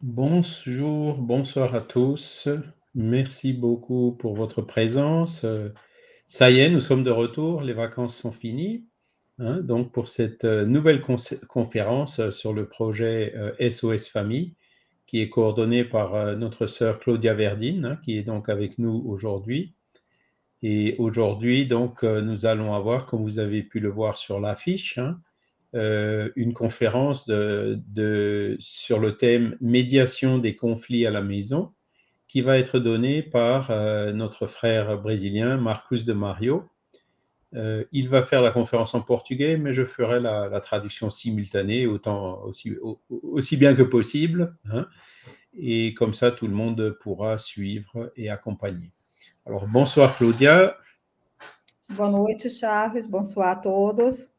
Bonjour, bonsoir à tous. Merci beaucoup pour votre présence. Ça y est, nous sommes de retour, les vacances sont finies, hein, donc pour cette nouvelle conférence sur le projet SOS Famille, qui est coordonné par notre sœur Claudia Verdine, hein, qui est donc avec nous aujourd'hui. Et aujourd'hui, donc, nous allons avoir, comme vous avez pu le voir sur l'affiche, hein, une conférence sur le thème médiation des conflits à la maison, qui va être donnée par notre frère brésilien Marcus de Mario. Il va faire la conférence en portugais, mais je ferai la traduction simultanée aussi bien que possible, hein, et comme ça tout le monde pourra suivre et accompagner. Alors bonsoir Claudia. Boa noite, Charles. Bonsoir a todos.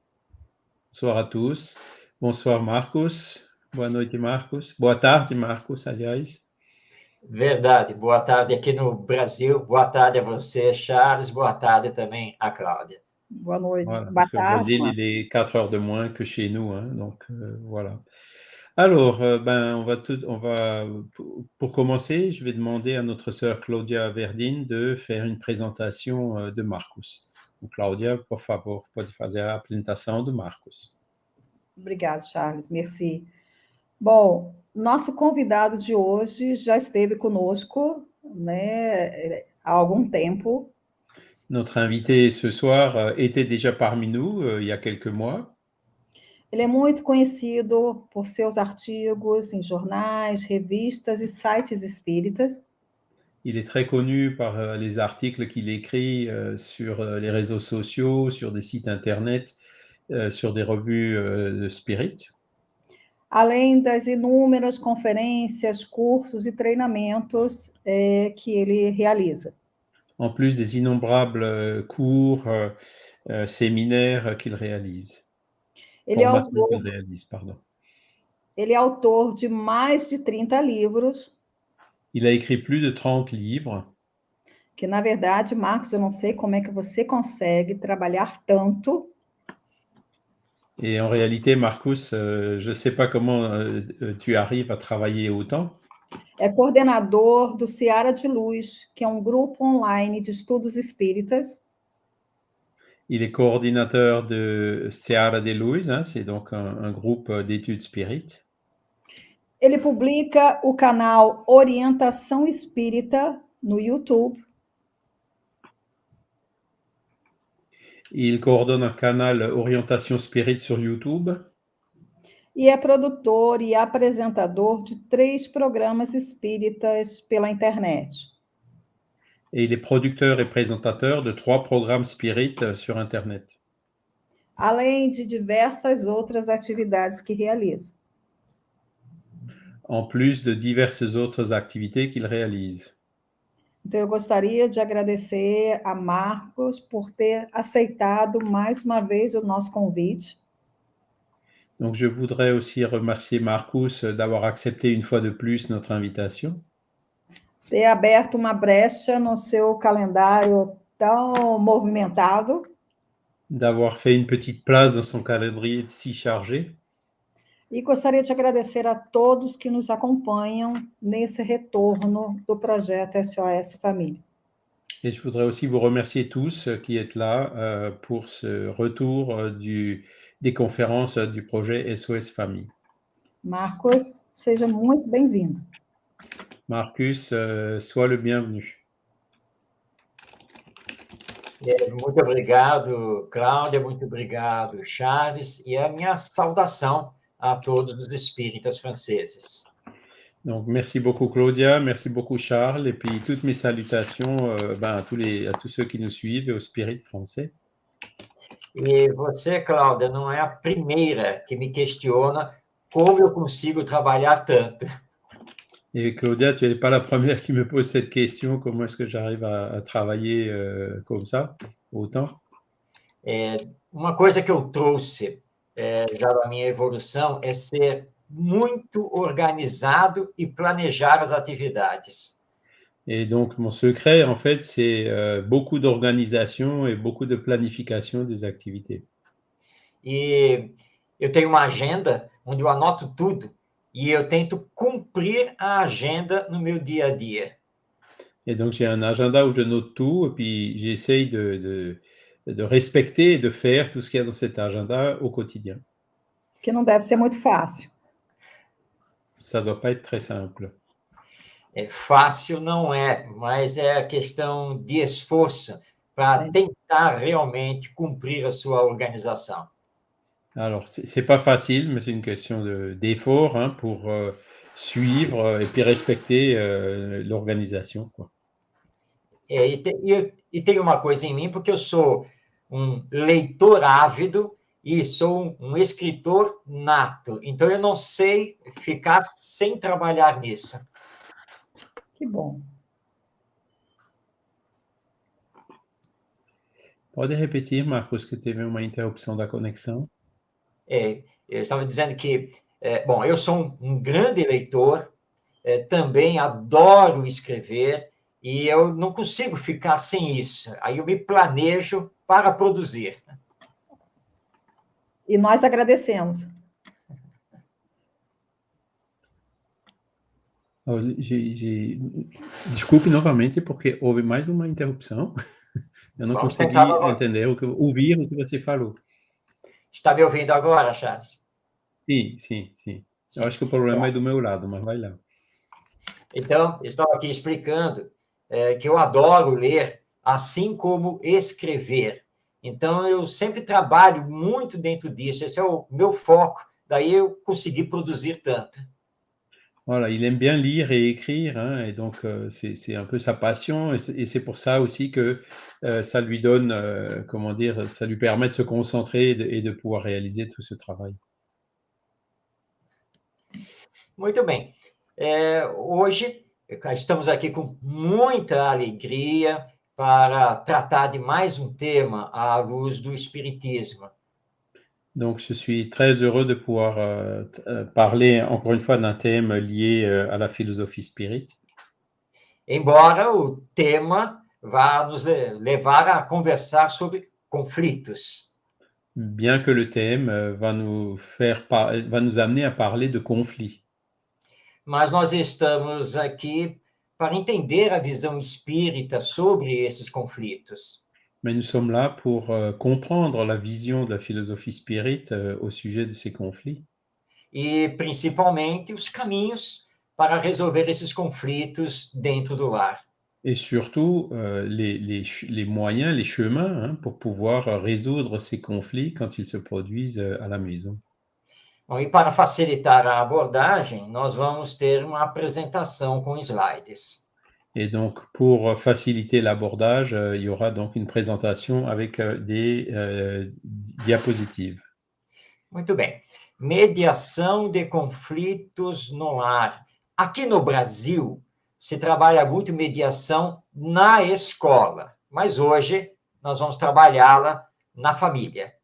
Bonsoir à tous. Bonsoir Marcos. Boa noite, Marcos. Boa tarde, Marcos, aliás. Verdade. Boa tarde aqui no Brasil. Boa tarde a você, Charles. Boa tarde também a Cláudia. Boa noite. Voilà, Boa parce qu'au tarde, Brésil, Marcos. il est 4 heures de moins que chez nous, hein, donc voilà. Alors, pour commencer, je vais demander à notre sœur Claudia Verdine de faire une présentation de Marcos. Donc, Claudia, por favor, pode fazer a apresentação de Marcos. Obrigado, Charles. Merci. Bom, nosso convidado de hoje já esteve conosco, né, há algum tempo. Notre invité ce soir était déjà parmi nous il y a quelques mois. Ele é muito conhecido por seus artigos em jornais, revistas e sites espíritas. Il est très connu par les articles qu'il écrit sur les réseaux sociaux, sur des sites internet, sur des revues de spirit. Além das inúmeras conferências, cursos e treinamentos que ele realiza. En plus des innombrables cours, séminaires qu'il réalise. Formations qu'il réalise, pardon. Ele é autor de mais de 30 livros. Il a écrit plus de 30 livres. Que, na verdade, Marcos, eu não sei como é que você consegue trabalhar tanto. Et en réalité, Marcus, je ne sais pas comment tu arrives à travailler autant. É coordenador do Seara de Luz, que é um grupo online de estudos espíritas. Il est coordinateur de Seara de Luz, hein, c'est donc un groupe d'études spirites. Ele publica o canal Orientação Espírita no YouTube. Il coordonne un canal Orientation Spirit sur YouTube. E é produtor e apresentador de 3 programas espíritas pela internet. Et il est producteur et présentateur de 3 programmes spirites sur Internet. Além de diversas outras atividades que realiza. En plus de diverses autres activités qu'il réalise. Então, eu gostaria de agradecer a Marcos por ter aceitado mais uma vez o nosso convite. Donc, je voudrais aussi remercier Marcus d'avoir accepté une fois de plus notre invitation. Ter aberto uma brecha no seu calendário tão movimentado. D'avoir fait une petite place dans son calendrier si chargé. E gostaria de agradecer a todos que nos acompanham nesse retorno do projeto SOS Família. Et je voudrais aussi vous remercier tous qui êtes là pour ce retour des conférences du projet SOS Famille. Marcos, seja muito bem-vindo. Marcus, sois le bienvenu. Muito obrigado, Cláudia, muito obrigado, Charles, e a minha saudação a todos os espíritas franceses. Donc, merci beaucoup Claudia, merci beaucoup Charles, et puis toutes mes salutations à tous ceux qui nous suivent et aux spirites français. E você, Cláudia, não é a primeira que me questiona como eu consigo trabalhar tanto. Et Claudia, tu n'es pas la première qui me pose cette question, comment est-ce que j'arrive à travailler comme ça, autant? Uma coisa que eu trouxe já da minha evolução é ser muito organizado e planejar as atividades. Et donc, mon secret, en fait, c'est beaucoup d'organisation et beaucoup de planification des activités. E eu tenho uma agenda onde eu anoto tudo e eu tento cumprir a agenda no meu dia a dia. Et donc, j'ai un agenda où je note tout, et puis j'essaye de respecter et de faire tout ce qu'il y a dans cet agenda au quotidien. Que não deve ser muito fácil. Ça doit pas être très simple. É fácil não é, mas é a questão de esforço para Sim. tentar realmente cumprir a sua organização. Alors, c'est pas facile, mais c'est une question d'effort, hein, pour suivre et puis respecter l'organisation, quoi. E tem uma coisa em mim, porque eu sou um leitor ávido e sou um escritor nato. Então, eu não sei ficar sem trabalhar nisso. Que bom. Pode repetir, Marcos, que teve uma interrupção da conexão? Eu estava dizendo que, bom, eu sou um grande leitor, também adoro escrever, e eu não consigo ficar sem isso. Aí eu me planejo para produzir. E nós agradecemos. Desculpe novamente, porque houve mais uma interrupção. Eu não Vamos consegui tentar agora. entender ouvir o que você falou. Está me ouvindo agora, Charles? Sim, sim, sim. Eu acho que o problema é do meu lado, mas vai lá. Então, eu estava aqui explicando que eu adoro ler, assim como escrever. Então, eu sempre trabalho muito dentro disso. Esse é o meu foco. Daí eu consegui produzir tanto. Voilà, il aime bien lire et écrire, hein, et donc c'est un peu sa passion, et c'est pour ça aussi que ça lui donne, comment dire, ça lui permet de se concentrer et de pouvoir réaliser tout ce travail. Muito bem. Hoje, estamos aqui com muita alegria para tratar de mais um tema à luz do Espiritismo. Donc, je suis très heureux de pouvoir parler encore une fois d'un thème lié à la philosophie spirit. Embora o tema vá nos levar a conversar sobre conflitos. Bien que le thème va nous amener à parler de conflits. Mas nós estamos aqui para entender a visão espírita sobre esses conflitos. Mais nous sommes là pour comprendre la vision de la philosophie spirit au sujet de ces conflits. E, principalmente, os caminhos para resolver esses conflitos dentro do lar. Et surtout, les moyens, les chemins, hein, pour pouvoir résoudre ces conflits quand ils se produisent à la maison. Bom, e para facilitar a abordagem, nós vamos ter uma apresentação com slides. Et donc, pour faciliter l'abordage, il y aura donc une présentation avec des diapositives. Muito bem. Mediação de conflitos no lar. Aqui no Brasil, se trabalha muito mediação na escola, mas hoje nós vamos trabalhá-la na família.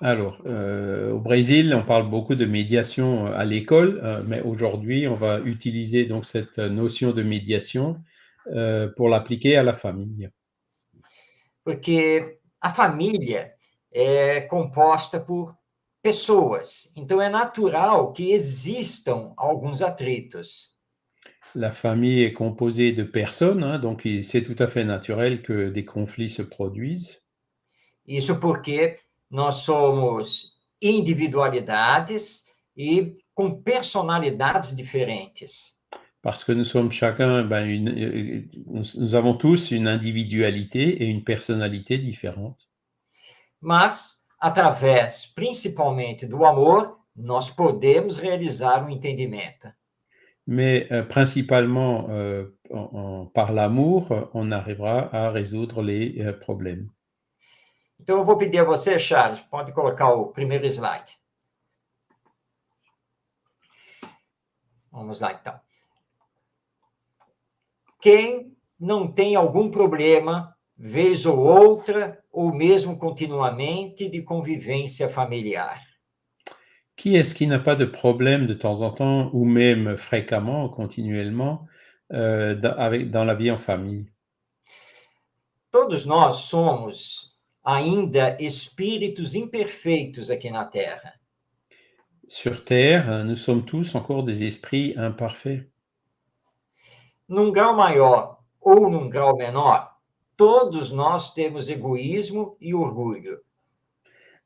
Alors, au Brésil, on parle beaucoup de médiation à l'école, mais aujourd'hui, on va utiliser donc cette notion de médiation pour l'appliquer à la famille. Porque a família é composta por pessoas, então é natural que existam alguns atritos. La famille est composée de personnes, hein, donc c'est tout à fait naturel que des conflits se produisent. Isso porque nós somos individualidades e com personalidades diferentes. Parce que nous sommes chacun, nous avons tous une individualité et une personnalité différente. Mas, através principalmente do amor, nós podemos realizar um entendimento. Mais principalement par l'amour, on arrivera à résoudre les problèmes. Então, eu vou pedir a você, Charles, pode colocar o primeiro slide. Vamos lá, então. Quem não tem algum problema, vez ou outra, ou mesmo continuamente, de convivência familiar? Qui est-ce qui n'a pas de problème de temps en temps, ou même fréquemment, continuellement, dans la vie en famille? Todos nós somos ainda espíritos imperfeitos aqui na Terra. Sur Terre, nous sommes tous encore des esprits imparfaits. Num grau maior ou num grau menor, todos nós temos egoísmo e orgulho.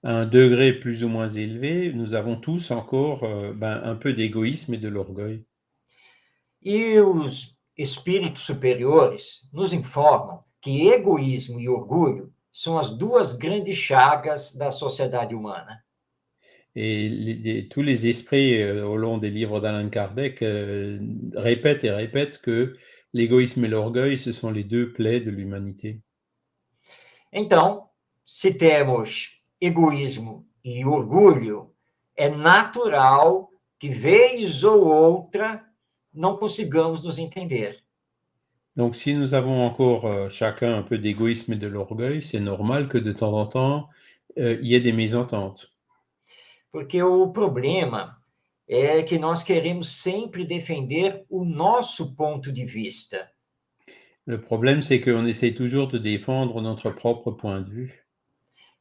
À un degré plus ou moins élevé, nous avons tous encore un peu d'égoïsme et de l'orgueil. E os espíritos superiores nos informam que egoísmo e orgulho são as duas grandes chagas da sociedade humana. Et tous les esprits, au long des livres d'Alain Kardec, répètent et répètent que l'égoïsme et l'orgueil, ce sont les deux plaies de l'humanité. Então, se temos egoísmo e orgulho, é natural que, vez ou outra, não consigamos nos entender. Donc, si nous avons encore chacun un peu d'égoïsme et de l'orgueil, c'est normal que de temps en temps, il y ait des mésententes. Porque o problema é que nós queremos sempre defender o nosso ponto de vista. Le problème, c'est qu'on essaye toujours de défendre notre propre point de vue.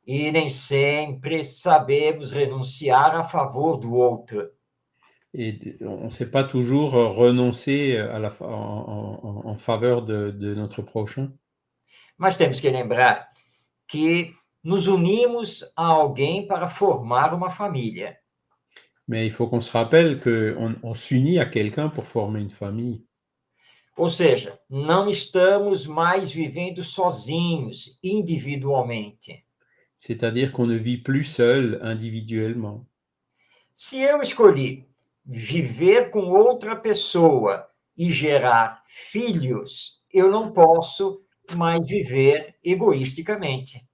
E nem sempre sabemos renunciar a favor do outro. Et on ne sait pas toujours renoncer en faveur de notre prochain. Mas temos que lembrar que nos unimos a alguém para formar uma família. Mais il faut qu'on se rappelle qu'on s'unit à quelqu'un pour former une famille. Ou seja, não estamos mais vivendo sozinhos, individualmente. C'est-à-dire qu'on ne vit plus seul individuellement. Se eu escolhi viver com outra pessoa e gerar filhos, eu não posso mais viver egoisticamente.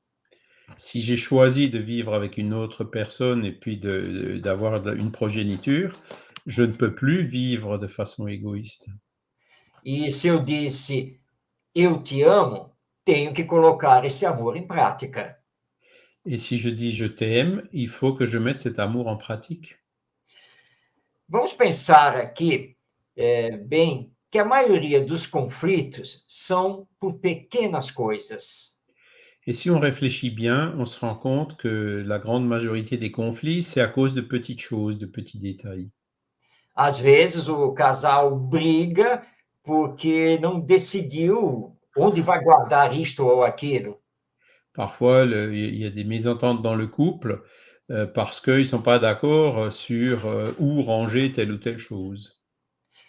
Si j'ai choisi de vivre avec une autre personne et puis d'avoir une progéniture, je ne peux plus vivre de façon égoïste. E se eu disse eu te amo, tenho que colocar esse amor em prática. Et si je dis je t'aime, il faut que je mette cet amour en pratique. Vamos pensar aqui, bem, que a maioria dos conflitos são por pequenas coisas. Et si on réfléchit bien, on se rend compte que la grande majorité des conflits, c'est à cause de petites choses, de petits détails. Às vezes o casal briga porque não decidiu onde vai guardar isto ou aquilo. Parfois, il y a des mésententes dans le couple parce qu'ils ne sont pas d'accord sur où ranger telle ou telle chose.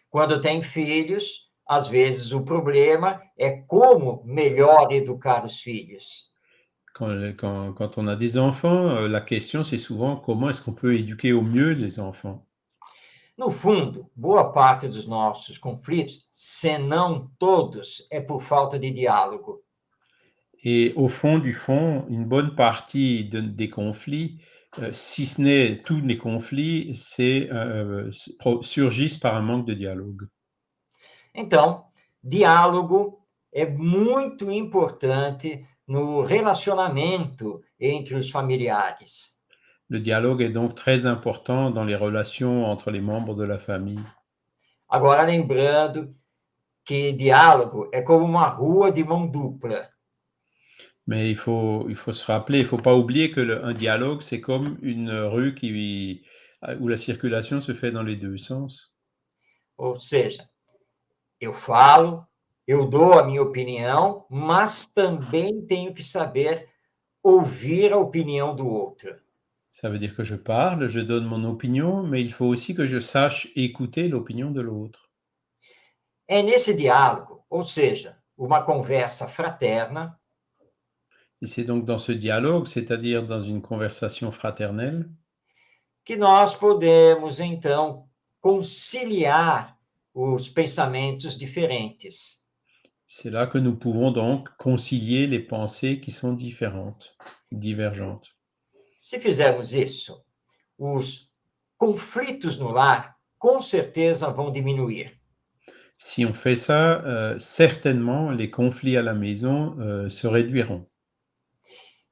Quando tem filhos, às vezes o problema é como melhor educar os filhos. Quand on a des enfants, la question, c'est souvent comment est-ce qu'on peut éduquer au mieux les enfants. No fundo, boa parte dos nossos conflitos, se não todos, é por falta de diálogo. Et au fond du fond, une bonne partie des conflits, si ce n'est tous les conflits, surgissent par un manque de dialogue. Então, diálogo é muito importante no relacionamento entre os familiares. Le dialogue est donc très important dans les relations entre les membres de la famille. Agora, lembrando que diálogo é como uma rua de mão dupla. Mais il faut se rappeler, il ne faut pas oublier un dialogue, c'est comme une rue où la circulation se fait dans les deux sens. Ou seja, eu falo, eu dou a minha opinião, mas também tenho que saber ouvir a opinião do outro. Ça veut dire que je parle, je donne mon opinion, mais il faut aussi que je sache écouter l'opinion de l'autre. É nesse diálogo, ou seja, uma conversa fraterna, Et c'est donc dans ce dialogue, c'est-à-dire dans une conversation fraternelle, que nós podemos, então, conciliar os pensamentos diferentes. c'est là que nous pouvons donc concilier les pensées qui sont différentes, divergentes. Se fizermos isso, os conflitos no lar, com certeza, vão diminuir. Si on fait ça, certainement les conflits à la maison se réduiront.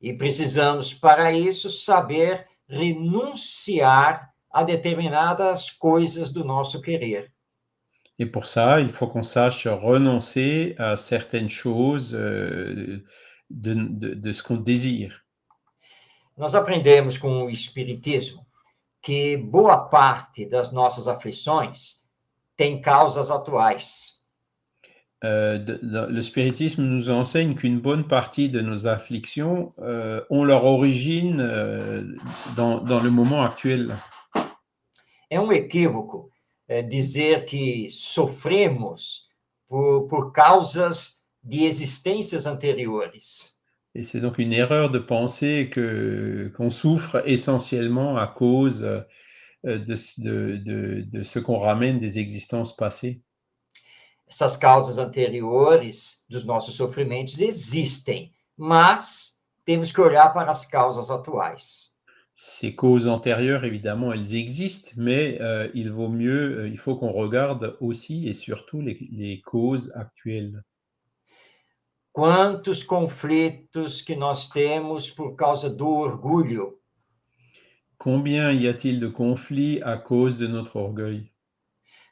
E precisamos, para isso, saber renunciar a determinadas coisas do nosso querer. Et pour ça, il faut qu'on sache renoncer à certaines choses de ce qu'on désire. Nós aprendemos com o Espiritismo que boa parte das nossas aflições tem causas atuais. Le spiritisme nous enseigne qu'une bonne partie de nos afflictions ont leur origine dans le moment actuel. É um equívoco dizer que sofremos por causas de existências anteriores. Et c'est donc une erreur de penser qu'on souffre essentiellement à cause de ce qu'on ramène des existences passées. Essas causas anteriores dos nossos sofrimentos existem, mas temos que olhar para as causas atuais. Ces causes antérieures, évidemment, elles existent, mais il faut qu'on regarde aussi et surtout les causes actuelles. Quantos conflitos que nós temos por causa do orgulho? Combien y a-t-il de conflits à cause de notre orgueil?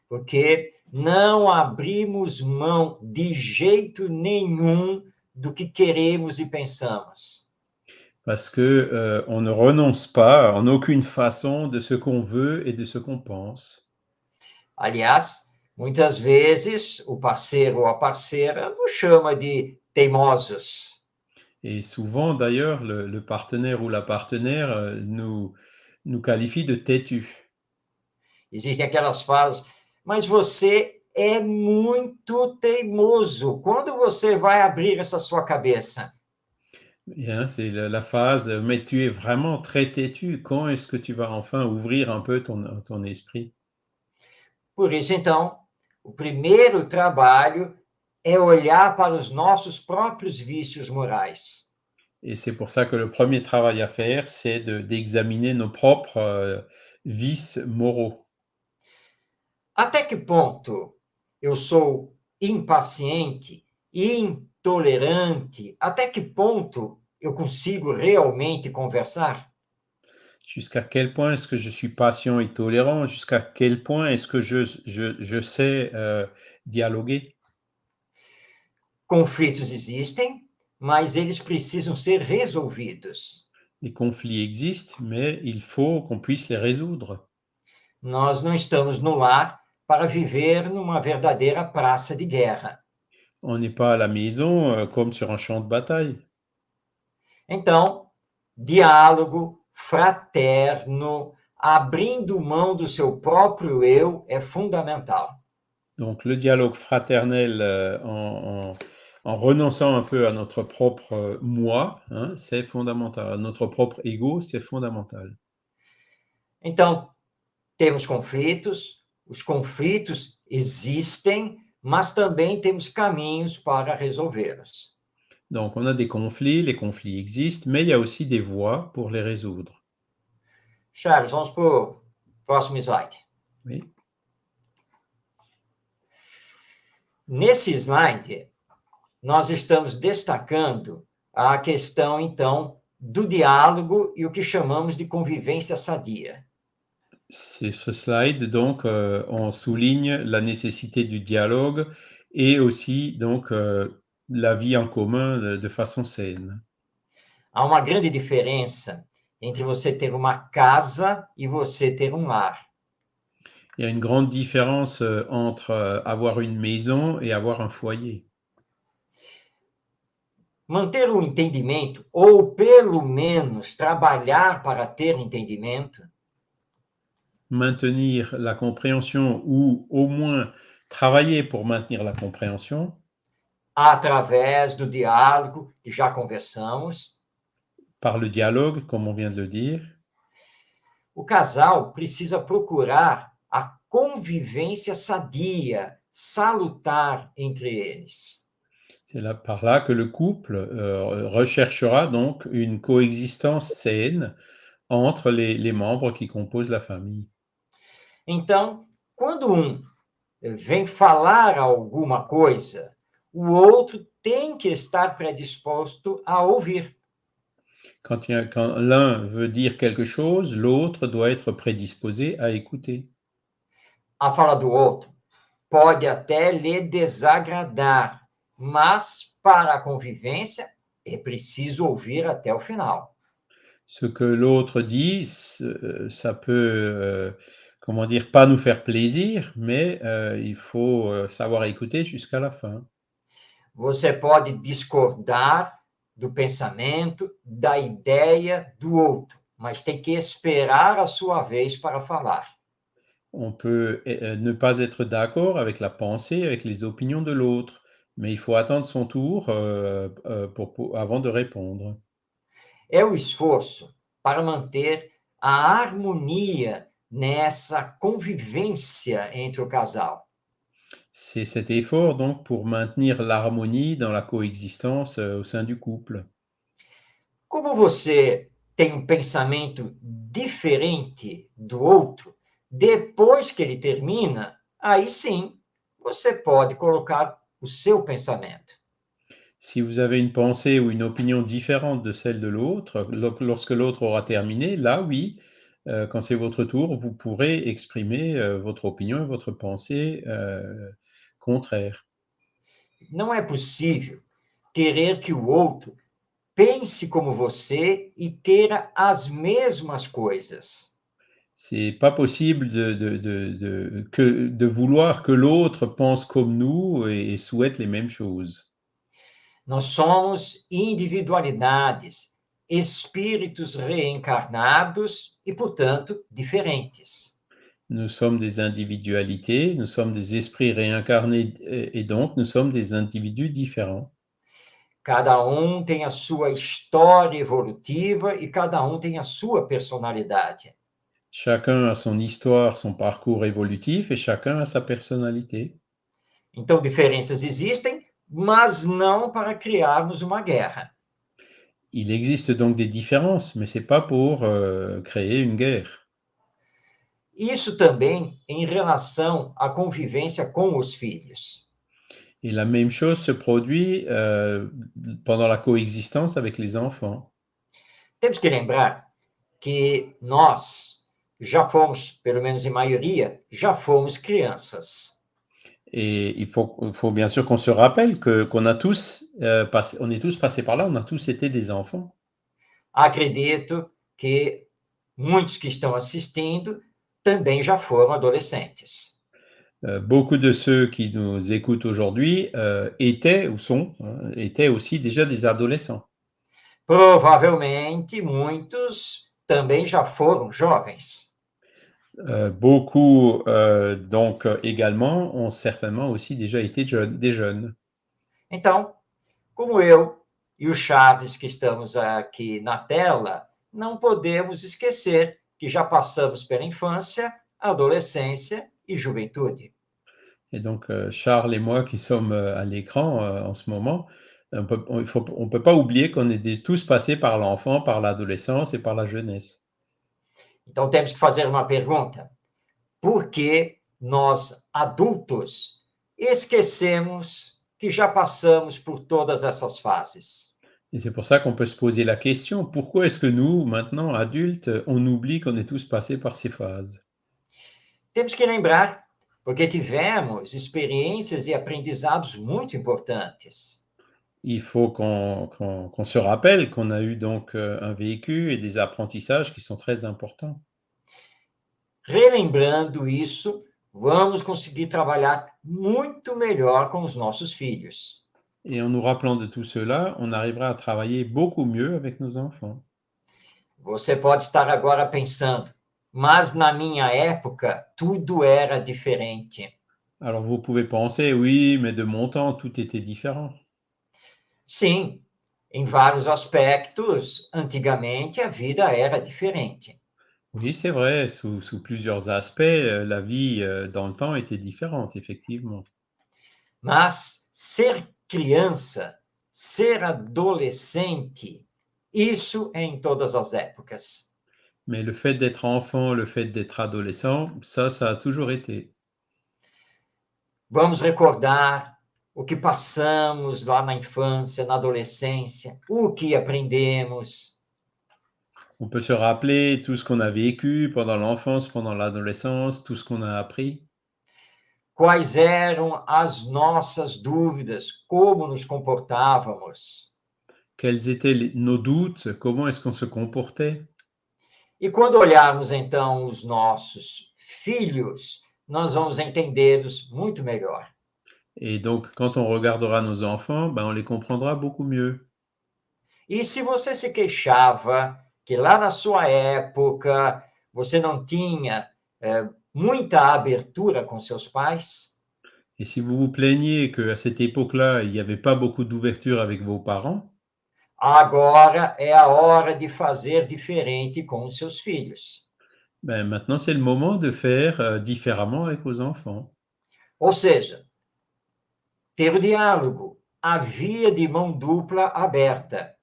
Porque não abrimos mão de jeito nenhum do que queremos e pensamos. Parce que on ne renonce pas en aucune façon de ce qu'on veut et de ce qu'on pense. Aliás, muitas vezes o parceiro ou a parceira nos chama de teimosos. Et souvent, d'ailleurs, le partenaire ou la partenaire nous qualifie de têtus. Existem aquelas falas, mas você é muito teimoso. Quando você vai abrir essa sua cabeça? Bien, c'est la phrase, mais tu es vraiment très têtu, quand est-ce que tu vas enfin ouvrir un peu ton esprit? Por isso, então, o primeiro trabalho é olhar para os nossos próprios vícios morais. Et c'est pour ça que le premier travail à faire, c'est d'examiner nos propres vices moraux. Até que ponto eu sou impaciente, intolerante? Até que ponto eu consigo realmente conversar? Jusqu'à quel point est-ce que je suis patient et tolérant? Jusqu'à quel point est-ce que je sais dialoguer? Conflitos existem, mas eles precisam ser resolvidos. Les conflits existent, mais il faut qu'on puisse les résoudre. Nós não estamos no lar para viver numa verdadeira praça de guerra. On n'est pas à la maison comme sur un champ de bataille. Então, diálogo fraterno, abrindo mão do seu próprio eu, é fundamental. Donc le dialogue fraternel en renonçant un peu à notre propre moi, hein, c'est fondamental. À notre propre ego, c'est fondamental. Então, temos conflitos, os conflitos existem, mas também temos caminhos para resolvê-los. Donc on a des conflits, les conflits existent, mais il y a aussi des voies pour les résoudre. Charles, vamos para o próximo slide. Oui. Nesse slide, nós estamos destacando a questão, então, do diálogo e o que chamamos de convivência sadia. C'est ce slide, donc, on souligne la nécessité du dialogue et aussi, donc, la vie en commun de façon saine. Há uma grande diferença entre você ter uma casa e você ter um lar. Il y a une grande différence entre avoir une maison et avoir un foyer. Manter o entendimento, ou pelo menos trabalhar para ter entendimento, Maintenir la compréhension ou au moins travailler pour maintenir la compréhension através do diálogo, que já conversamos, par le dialogue, comme on vient de le dire. o casal precisa procurar a convivência sadia, salutar entre eles. C'est là, par là que le couple recherchera donc une coexistence saine entre les membres qui composent la famille. Então, quando um vem falar alguma coisa, o outro tem que estar predisposto a ouvir. Quand l'un veut dire quelque chose, l'autre doit être prédisposé à écouter. A fala do outro pode até lhe desagradar, mas para a convivência é preciso ouvir até o final. Ce que l'autre dit, ça peut, comment dire, pas nous faire plaisir, mais il faut savoir écouter jusqu'à la fin. Você pode discordar do pensamento, da ideia do outro, mas tem que esperar a sua vez para falar. On peut ne pas être d'accord avec la pensée, avec les opinions de l'autre, mais il faut attendre son tour avant de répondre. É o esforço para manter a harmonia nessa convivência entre o casal. C'est cet effort donc pour maintenir l'harmonie dans la coexistence au sein du couple. Como você tem um pensamento diferente do outro, depois que ele termina, aí sim você pode colocar o seu pensamento. Si vous avez une pensée ou une opinion différente de celle de l'autre, lorsque l'autre aura terminé, là oui, quand c'est votre tour, vous pourrez exprimer votre opinion et votre pensée contraire. Não é possível querer que o outro pense como você e queira as mesmas coisas. C'est pas possible de vouloir que l'autre pense comme nous et souhaite les mêmes choses. Nós somos individualidades, espíritos reencarnados e, portanto, diferentes. Nous sommes des individualités, nous sommes des esprits réincarnés et donc nous sommes des individus différents. Cada um tem a sua história evolutiva e cada um tem a sua personalidade. Chacun a son histoire, son parcours évolutif et chacun a sa personnalité. Então, diferenças existem, mas não para criarmos uma guerra. Il existe donc des différences, mais c'est pas pour créer une guerre. Isso também em relação à convivência com os filhos. Et la même chose se produit pendant la coexistence avec les enfants. Temos que lembrar que nós já fomos, pelo menos em maioria, já fomos crianças. Et il faut bien sûr qu'on se rappelle qu'on a tous, on est tous passés par là, on a tous été des enfants. Acredito que muitos que estão assistindo também já foram adolescentes. Beaucoup de ceux qui nous écoutent aujourd'hui étaient ou étaient aussi déjà des adolescents. Provavelmente muitos também já foram jovens. Beaucoup donc également ont certainement aussi déjà été des jeunes. Então, como eu e o Chaves que estamos aqui na tela, não podemos esquecer que já passamos pela infância, adolescência e juventude. Et donc Charles et moi qui sommes à l'écran en ce moment, on peut pas oublier qu'on est tous passés par l'enfant, par l'adolescence et par la jeunesse. Então temos que fazer uma pergunta. Por que nós, adultos, esquecemos que já passamos por todas essas fases? Et c'est pour ça qu'on peut se poser la question, pourquoi est-ce que nous, maintenant adultes, on oublie qu'on est tous passés par ces phases? Temos que lembrar, porque tivemos experiências e aprendizados muito importantes. Il faut qu'on se rappelle qu'on a eu donc un vécu et des apprentissages qui sont très importants. Relembrando isso, vamos conseguir trabalhar muito melhor com os nossos filhos. Et en nous rappelant de tout cela, on arrivera à travailler beaucoup mieux avec nos enfants. Você pode estar agora pensando, mas na minha época tudo era diferente. Alors vous pouvez penser, oui, mais de mon temps, tout était différent. Sim, em vários aspectos, antigamente a vida era diferente. Oui, c'est vrai, sous plusieurs aspects, la vie dans le temps était différente, effectivement. Mas ser criança, ser adolescente, isso é em todas as épocas. Mais le fait d'être enfant, le fait d'être adolescent, ça a toujours été. Vamos recordar o que passamos lá na infância, na adolescência, o que aprendemos. On peut se rappeler tout ce qu'on a vécu pendant l'enfance, pendant l'adolescence, tout ce qu'on a appris. Quais eram as nossas dúvidas, como nos comportávamos. quels étaient nos doutes, comment est-ce qu'on se comportait. E quando olharmos, então, os nossos filhos, nós vamos entendê-los muito melhor. Et donc, quand on regardera nos enfants, ben, on les comprendra beaucoup mieux. E se você se queixava que lá na sua época você não tinha muita abertura com seus pais, Et si vous vous plaignez qu'à cette époque-là, il n'y avait pas beaucoup d'ouverture avec vos parents, agora é a hora de fazer diferente com os seus filhos. ben, maintenant c'est le moment de faire différemment avec vos enfants. Ou seja, ter o diálogo, a via de mão dupla aberta.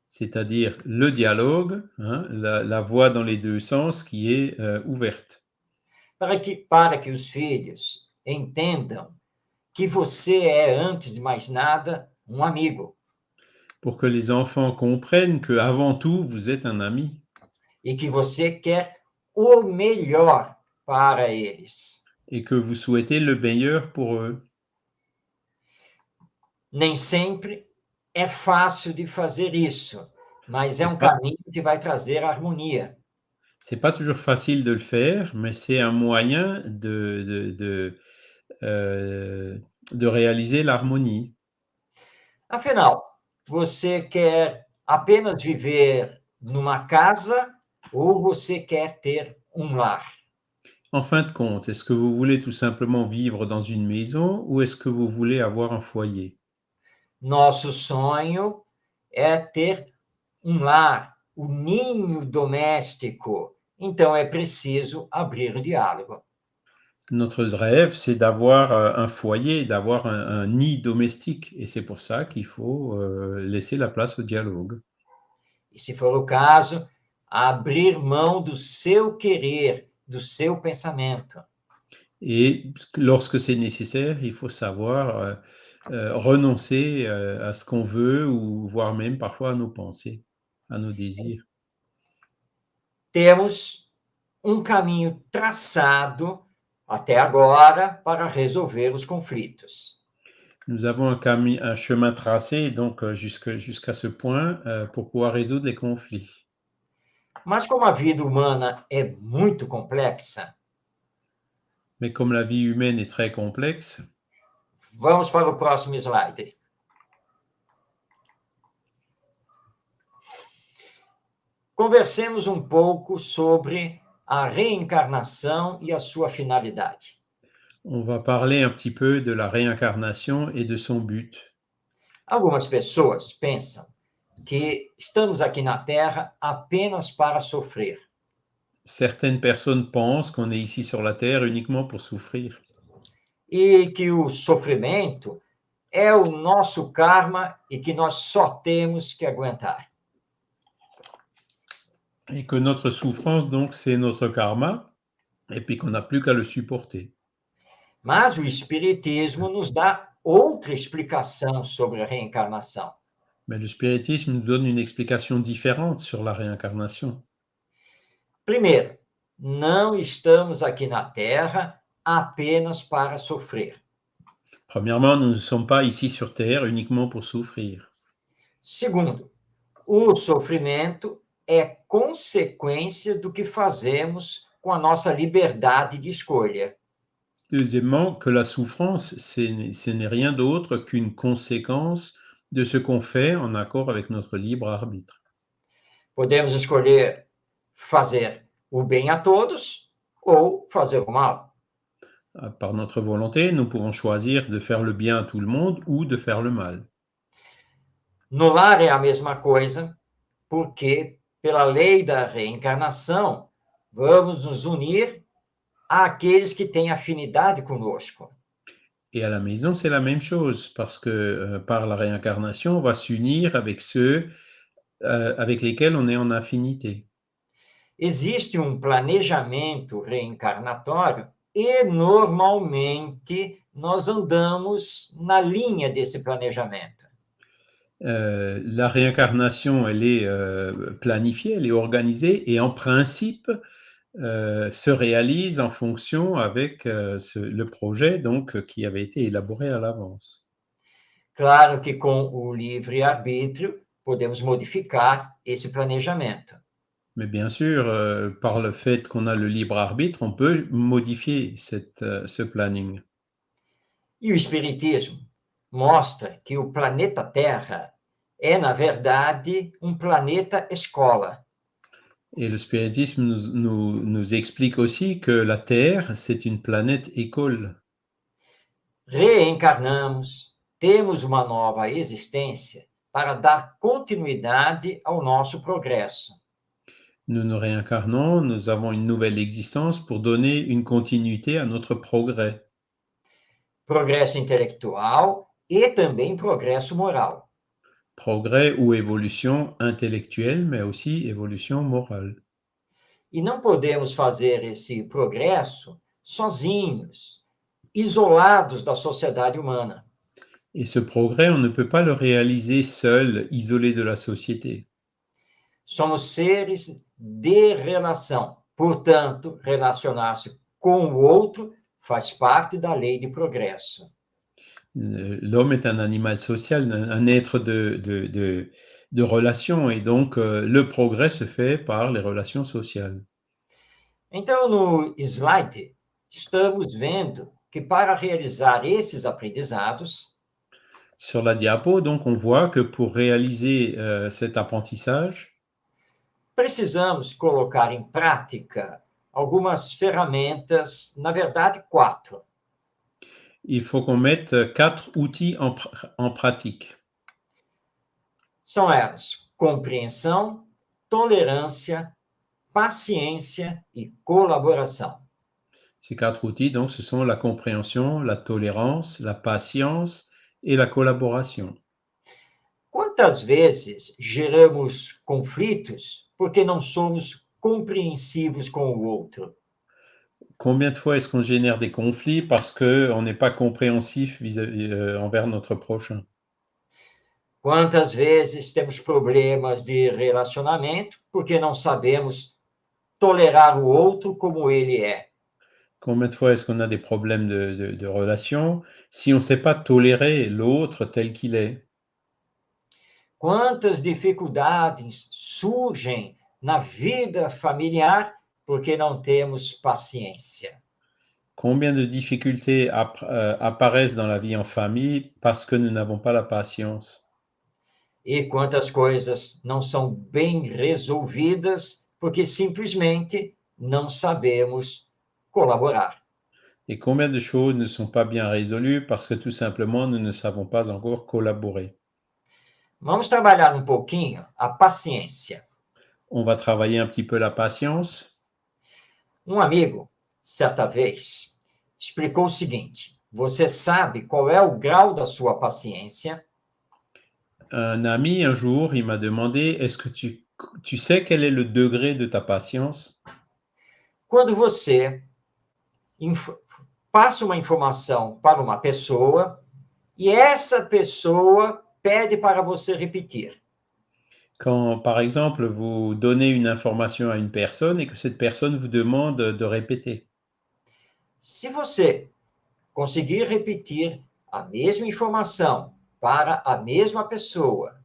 C'est-à-dire le dialogue, hein, la voie dans les deux sens qui est ouverte. Para que os filhos entendam que você é, antes de mais nada, um amigo. Pour que les enfants comprennent qu'avant tout, vous êtes un ami. E que você quer o melhor para eles. Et que vous souhaitez le meilleur pour eux. Nem sempre é fácil de fazer isso, mas é um caminho que vai trazer harmonia. C'est pas toujours facile de le faire, mais c'est un moyen de réaliser l'harmonie. Afinal, você quer apenas viver numa casa ou você quer ter um lar? En fin de compte, est-ce que vous voulez tout simplement vivre dans une maison ou est-ce que vous voulez avoir un foyer? Nosso sonho é ter um lar, o ninho doméstico. Então é preciso abrir o diálogo. Notre rêve, c'est d'avoir un foyer, d'avoir un nid domestique. Et c'est pour ça qu'il faut laisser la place au dialogue. E se for o caso, abrir mão do seu querer, do seu pensamento. Et lorsque c'est nécessaire, il faut savoir renoncer à ce qu'on veut ou voire même parfois à nos pensées, à nos désirs. Temos caminho traçado até agora para resolver os conflitos. Nous avons un chemin tracé donc jusqu'à ce point pour pouvoir résoudre les conflits. Mas como a vida humana é muito complexa, Mais comme la vie humaine est très complexe, vamos para o próximo slide. Conversemos um pouco sobre a reencarnação e a sua finalidade. on va parler un petit peu de la réincarnation et de son but. Algumas pessoas pensam que estamos aqui na Terra apenas para sofrer. Certaines personnes pensent qu'on est ici sur la Terre uniquement pour souffrir. E que o sofrimento é o nosso karma e que nós só temos que aguentar. Et que notre souffrance, donc, c'est notre karma, et puis qu'on n'a plus qu'à le supporter. Mas o Espiritismo nos dá outra explicação sobre a reencarnação. Mais le spiritisme nous donne une explication différente sur la réincarnation. Primeiro, não estamos aqui na Terra apenas para sofrer. Premièrement, nous ne sommes pas ici sur Terre uniquement pour souffrir. Segundo, o sofrimento é consequência do que fazemos com a nossa liberdade de escolha. Deuxièmement, que la souffrance, ce n'est rien d'autre qu'une conséquence de ce qu'on fait en accord avec notre libre arbitre. Podemos escolher fazer o bem a todos ou fazer o mal. Par notre volonté, nous pouvons choisir de faire le bien à tout le monde ou de faire le mal. No lar é a mesma coisa, porque, pela lei da reencarnação, vamos nos unir àqueles que têm afinidade conosco. Et à la maison, c'est la même chose, parce que par la réincarnation, on va s'unir avec ceux avec lesquels on est en affinité. Existe planejamento reencarnatório e, normalmente, nós andamos na linha desse planejamento. La réincarnation, elle est planifiée, elle est organisée et en principe se réalise en fonction avec le projet donc, qui avait été élaboré à l'avance. Claro que com o livre-arbítrio, podemos modificar esse planejamento. Mais bien sûr, par le fait qu'on a le libre arbitre, on peut modifier ce planning. E o Espiritismo mostra que o planeta Terra é, na verdade, um planeta escola. Et le spiritisme nous explique aussi que la Terre, c'est une planète école. Reencarnamos, temos uma nova existência para dar continuidade ao nosso progresso. Nous nous réincarnons, nous avons une nouvelle existence pour donner une continuité à notre progrès. Progresso intelectual e também progresso moral. Progrès ou évolution intellectuelle, mais aussi évolution morale. E não podemos fazer esse progresso sozinhos, isolados da sociedade humana. Et ce progrès, on ne peut pas le réaliser seul, isolé de la société. Somos seres de relação. Portanto, relacionar-se com o outro faz parte da lei de progresso. L'homme est un animal social, un être de relations, et donc le progrès se fait par les relations sociales. Então, no slide, estamos vendo que para realizar esses aprendizados, Sur la diapo, donc, on voit que pour réaliser cet apprentissage, precisamos colocar em prática algumas ferramentas, na verdade, 4. il faut qu'on mette 4 outils en pratique. São elas: compreensão, tolerância, paciência e colaboração. Ces 4 outils, donc, ce sont la compréhension, la tolérance, la patience et la collaboration. Quantas vezes geramos conflitos porque não somos compreensivos com o outro? Combien de fois est-ce qu'on génère des conflits parce qu'on n'est pas compréhensif envers notre prochain? Quantas vezes temos problemas de relacionamento porque não sabemos tolerar o outro como ele é? Combien de fois est-ce qu'on a des problèmes de relation si on ne sait pas tolérer l'autre tel qu'il est? Quantas dificuldades surgem na vida familiar porque não temos paciência? Combien de difficultés apparaissent dans la vie en famille parce que nous n'avons pas la patience? E quantas coisas não são bem resolvidas porque simplesmente não sabemos colaborar? Et combien de choses ne sont pas bien résolues parce que tout simplement nous ne savons pas encore collaborer? Vamos trabalhar um pouquinho a paciência. On va travailler un petit peu la patience. Um amigo, certa vez, explicou o seguinte: você sabe qual é o grau da sua paciência? Un ami, un jour, il m'a demandé, est-ce que tu sais quel est le degré de ta patience? Quando você passa uma informação para uma pessoa e essa pessoa pede para você repetir. Quand, par exemple, vous donnez une information à une personne et que cette personne vous demande de répéter. Se você conseguir repetir a mesma informação para a mesma pessoa,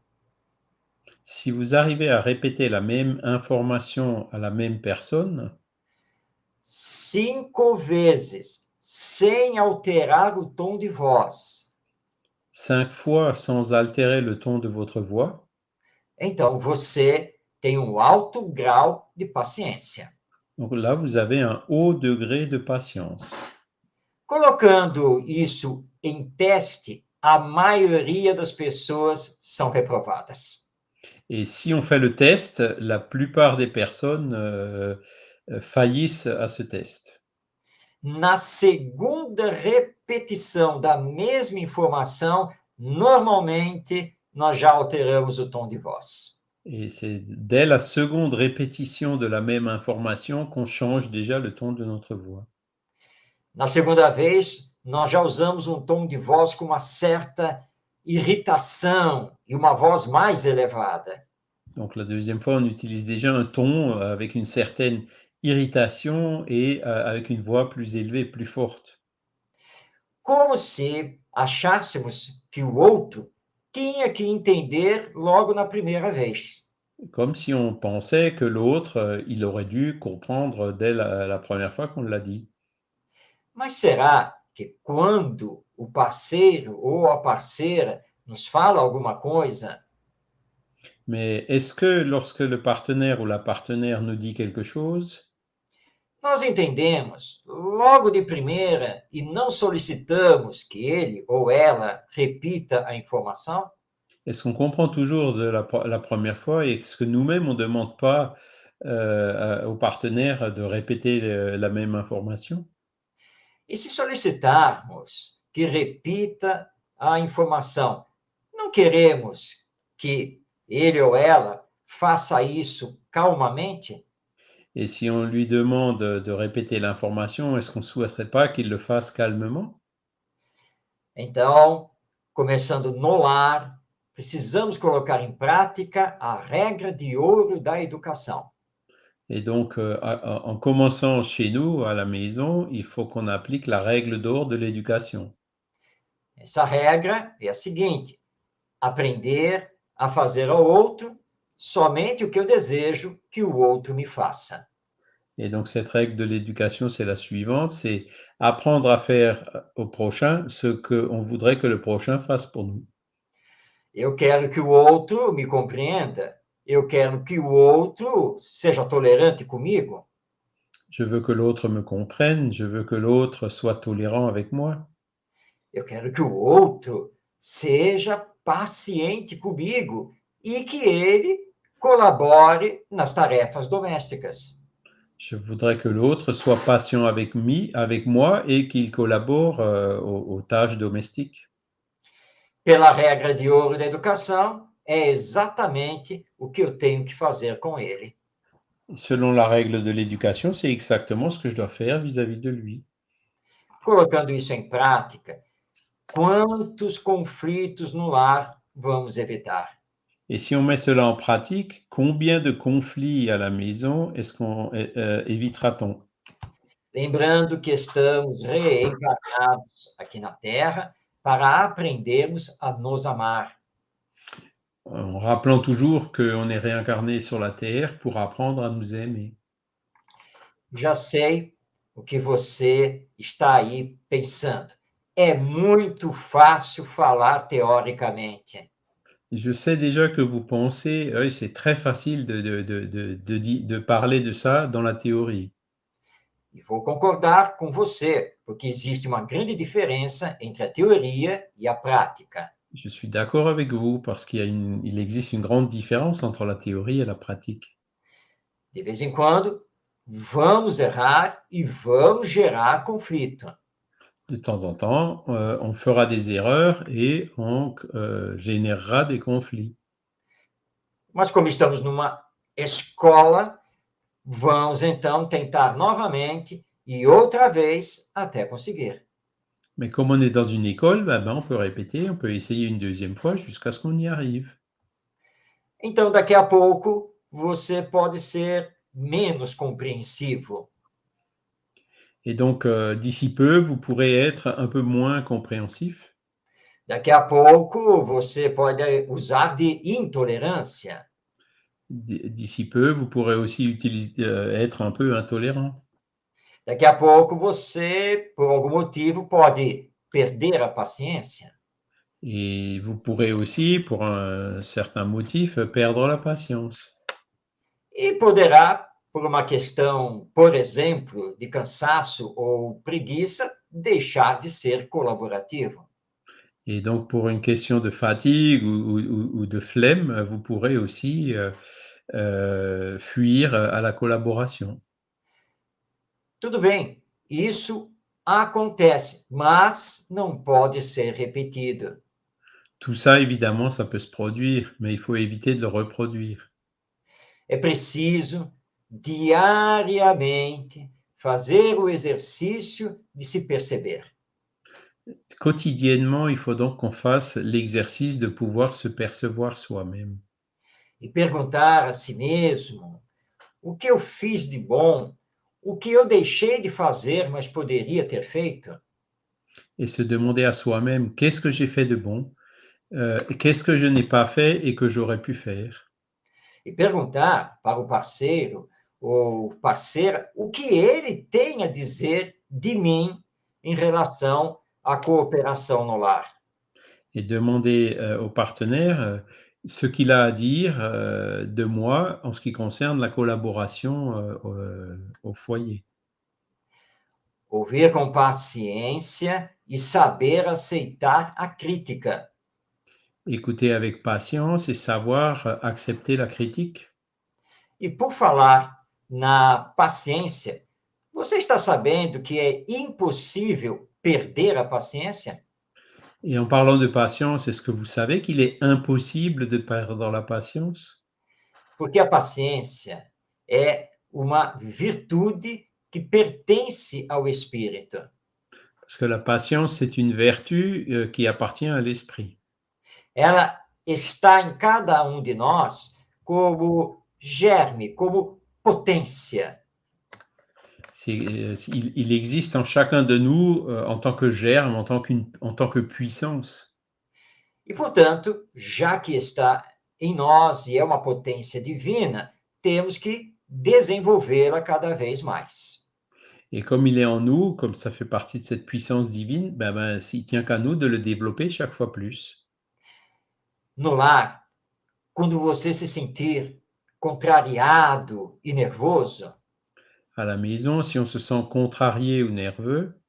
Si vous arrivez à répéter la même information à la même personne, 5 vezes, sem alterar o tom de voz, 5 fois sans altérer le ton de votre voix, então você tem um alto grau de paciência. donc là, vous avez un haut degré de patience. Colocando isso em teste, a maioria das pessoas são reprovadas. Et si on fait le test, la plupart des personnes faillissent à ce test. Na segunda repetição da mesma informação, normalmente nós já alteramos o tom de voz. Et c'est dès la seconde répétition de la même information qu'on change déjà le ton de notre voix. Na segunda vez, nós já usamos um tom de voz com uma certa irritação e uma voz mais elevada. Donc la deuxième fois, on utilise déjà un ton avec une certaine irritation et avec une voix plus élevée, plus forte. Como se achássemos que o outro tinha que entender logo na primeira vez. Comme si on pensait que l'autre, il aurait dû comprendre dès la première fois qu'on l'a dit. Mas será que quando o parceiro ou a parceira nos fala alguma coisa, Mais est-ce que lorsque le partenaire ou la partenaire nous dit quelque chose, nós entendemos logo de primeira e não solicitamos que ele ou ela repita a informação? est-ce qu'on comprend toujours de la première fois et est-ce que nous-mêmes, on ne demande pas au partenaire de répéter la même information? E se solicitarmos que repita a informação, não queremos que ele ou ela faça isso calmamente? Et si on lui demande de répéter l'information, est-ce qu'on ne souhaiterait pas qu'il le fasse calmement? Então, começando no lar, precisamos colocar em prática a regra de ouro da educação. Et donc, en commençant chez nous, à la maison, il faut qu'on applique la règle d'or de l'éducation. Essa regra é a seguinte: aprender a fazer ao outro somente o que eu desejo que o outro me faça. Et donc, cette règle de l'éducation, c'est la suivante, c'est apprendre à faire au prochain ce qu'on voudrait que le prochain fasse pour nous. Eu quero que o outro me compreenda. Eu quero que o outro seja tolerante comigo. Je veux que l'autre me comprenne, je veux que l'autre soit tolérant avec moi. Eu quero que o outro seja paciente comigo e que ele colabore nas tarefas domésticas. Je voudrais que l'autre soit patient avec moi et qu'il collabore aux tâches domestiques. Pela regra de ouro da educação, é exatamente o que eu tenho que fazer com ele. Selon la règle de l'éducation, c'est exactement ce que je dois faire vis-à-vis de lui. Colocando isso em prática, quantos conflitos no lar vamos evitar? Et si on met cela en pratique, combien de conflits à la maison est-ce qu'on évitera-t-on? Lembrando que estamos reencarnados aqui na Terra para aprendermos a nos amar. En rappelant toujours qu'on est réincarné sur la Terre pour apprendre à nous aimer. Já sei o que você está aí pensando. É muito fácil falar teoricamente. Je sais déjà que vous pensez, oui, c'est très facile de parler de ça dans la théorie. E vou concordar com você, porque existe uma grande diferença entre a teoria e a prática. Je suis d'accord avec vous parce il existe une grande différence entre la théorie et la pratique. De vez em quando, vamos errar e vamos gerar conflito. De temps en temps, on fera des erreurs et on générera des conflits. Mas como estamos numa escola, vamos então tentar novamente e outra vez até conseguir. Mais comme on est dans une école, on peut répéter, on peut essayer une deuxième fois jusqu'à ce qu'on y arrive. Então, daqui a pouco, você pode ser menos compreensivo. Et donc, d'ici peu, vous pourrez être un peu moins compréhensif. Daqui a pouco, você pode usar de intolerância. D'ici peu, vous pourrez aussi être un peu intolérant. Daqui a pouco, você, por algum motivo, pode perder a paciência. Et vous pourrez aussi, pour un certain motif, perdre la patience. E poderá, por uma questão, por exemplo, de cansaço ou preguiça, deixar de ser colaborativo. Et donc, pour une question de fatigue ou de flemme, vous pourrez aussi fuir à la collaboration. Tudo bem, isso acontece, mas não pode ser repetido. Tout ça, évidemment, ça peut se produire, mais il faut éviter de le reproduire. É preciso, diariamente, fazer o exercício de se perceber. Quotidiennement, il faut donc qu'on fasse l'exercice de pouvoir se percevoir soi-même. E perguntar a si mesmo: o que eu fiz de bom? O que eu deixei de fazer, mas poderia ter feito? Et se demander à soi-même, qu'est-ce que j'ai fait de bon? Qu'est-ce que je n'ai pas fait et que j'aurais pu faire? E perguntar para o parceiro ou parceira o que ele tem a dizer de mim em relação à cooperação no lar. Et demander au partenaire ce qu'il a à dire de moi en ce qui concerne la collaboration au foyer. Ouvir com paciência e saber aceitar a crítica. Écouter avec patience et savoir accepter la critique. E por falar na paciência, você está sabendo que é impossível perder a paciência? Et en parlant de patience, est-ce que vous savez qu'il est impossible de perdre la patience? Porque a paciência é uma virtude que pertence ao espírito. Parce que la patience, c'est une vertu qui appartient à l'esprit. Ela está em cada um de nós como germe, como potência. Il existe en chacun de nous en tant que germe, en tant que puissance. E, portanto, já que está em nós e é uma potência divina, temos que desenvolvê-la cada vez mais. Et comme il est en nous, comme ça fait partie de cette puissance divine, il tient qu'à nous de le développer chaque fois plus. No lar, quando você se sentir contrariado e nervoso, À la maison, si on se sent contrarié ou nerveux,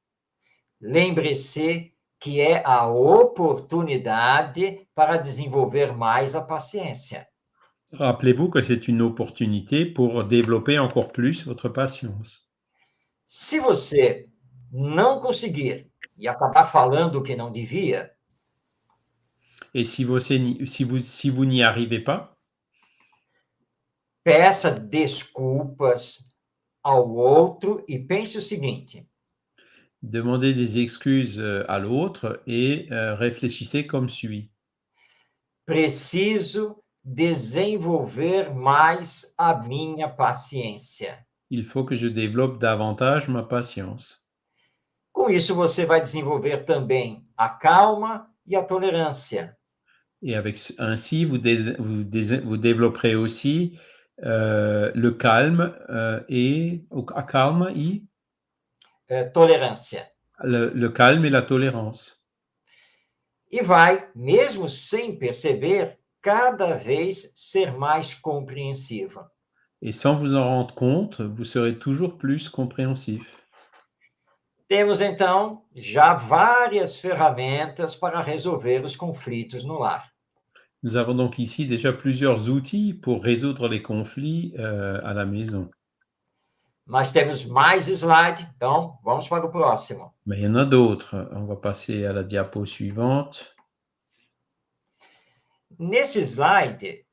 lembre-se que é a oportunidade para desenvolver mais a paciência. rappelez-vous que c'est une opportunité pour développer encore plus votre patience. Se você não conseguir e acabar falando o que não devia, Et si vous n'y arrivez pas, peça desculpas ao outro e pense o seguinte: demandez des excuses à l'autre et réfléchissez comme suit. preciso desenvolver mais a minha paciência. Il faut que je développe davantage ma patience. Com isso, você vai desenvolver também a calma e a tolerância. Et ainsi, vous développerez aussi le calme Tolerância. le calme et la tolérance. E vai, mesmo sem perceber, cada vez ser mais compreensiva. Et sans vous en rendre compte, vous serez toujours plus compréhensif. Temos, então, já várias ferramentas para resolver os conflitos no lar. Nous avons donc ici déjà plusieurs outils pour résoudre les conflits à la maison. Mas temos mais slide, então vamos para o próximo. Mais il y en a d'autres. On va passer à la diapo suivante. Nesse slide,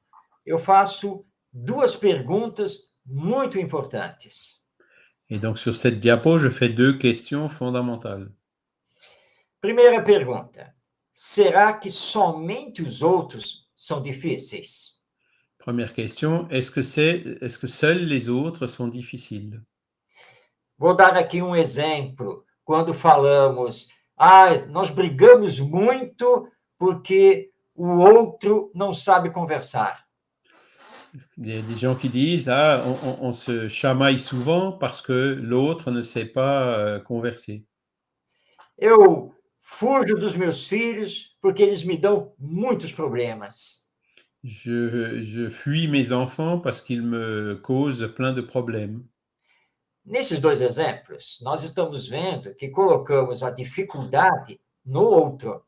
eu faço duas perguntas muito importantes. Et donc sur cette diapo, je fais deux questions fondamentales. Primeira pergunta: será que somente os outros são difíceis? Première question, est-ce que seuls les autres sont difficiles? Vou dar aqui um exemplo. Quando falamos, nós brigamos muito porque o outro não sabe conversar. Il y a des gens qui disent, on se chamaille souvent parce que l'autre ne sait pas converser. Eu fujo dos meus filhos porque eles me dão muitos problemas. Je fuis mes enfants parce qu'ils me causent plein de problèmes. Nesses dois exemplos, nós estamos vendo que colocamos a dificuldade no outro.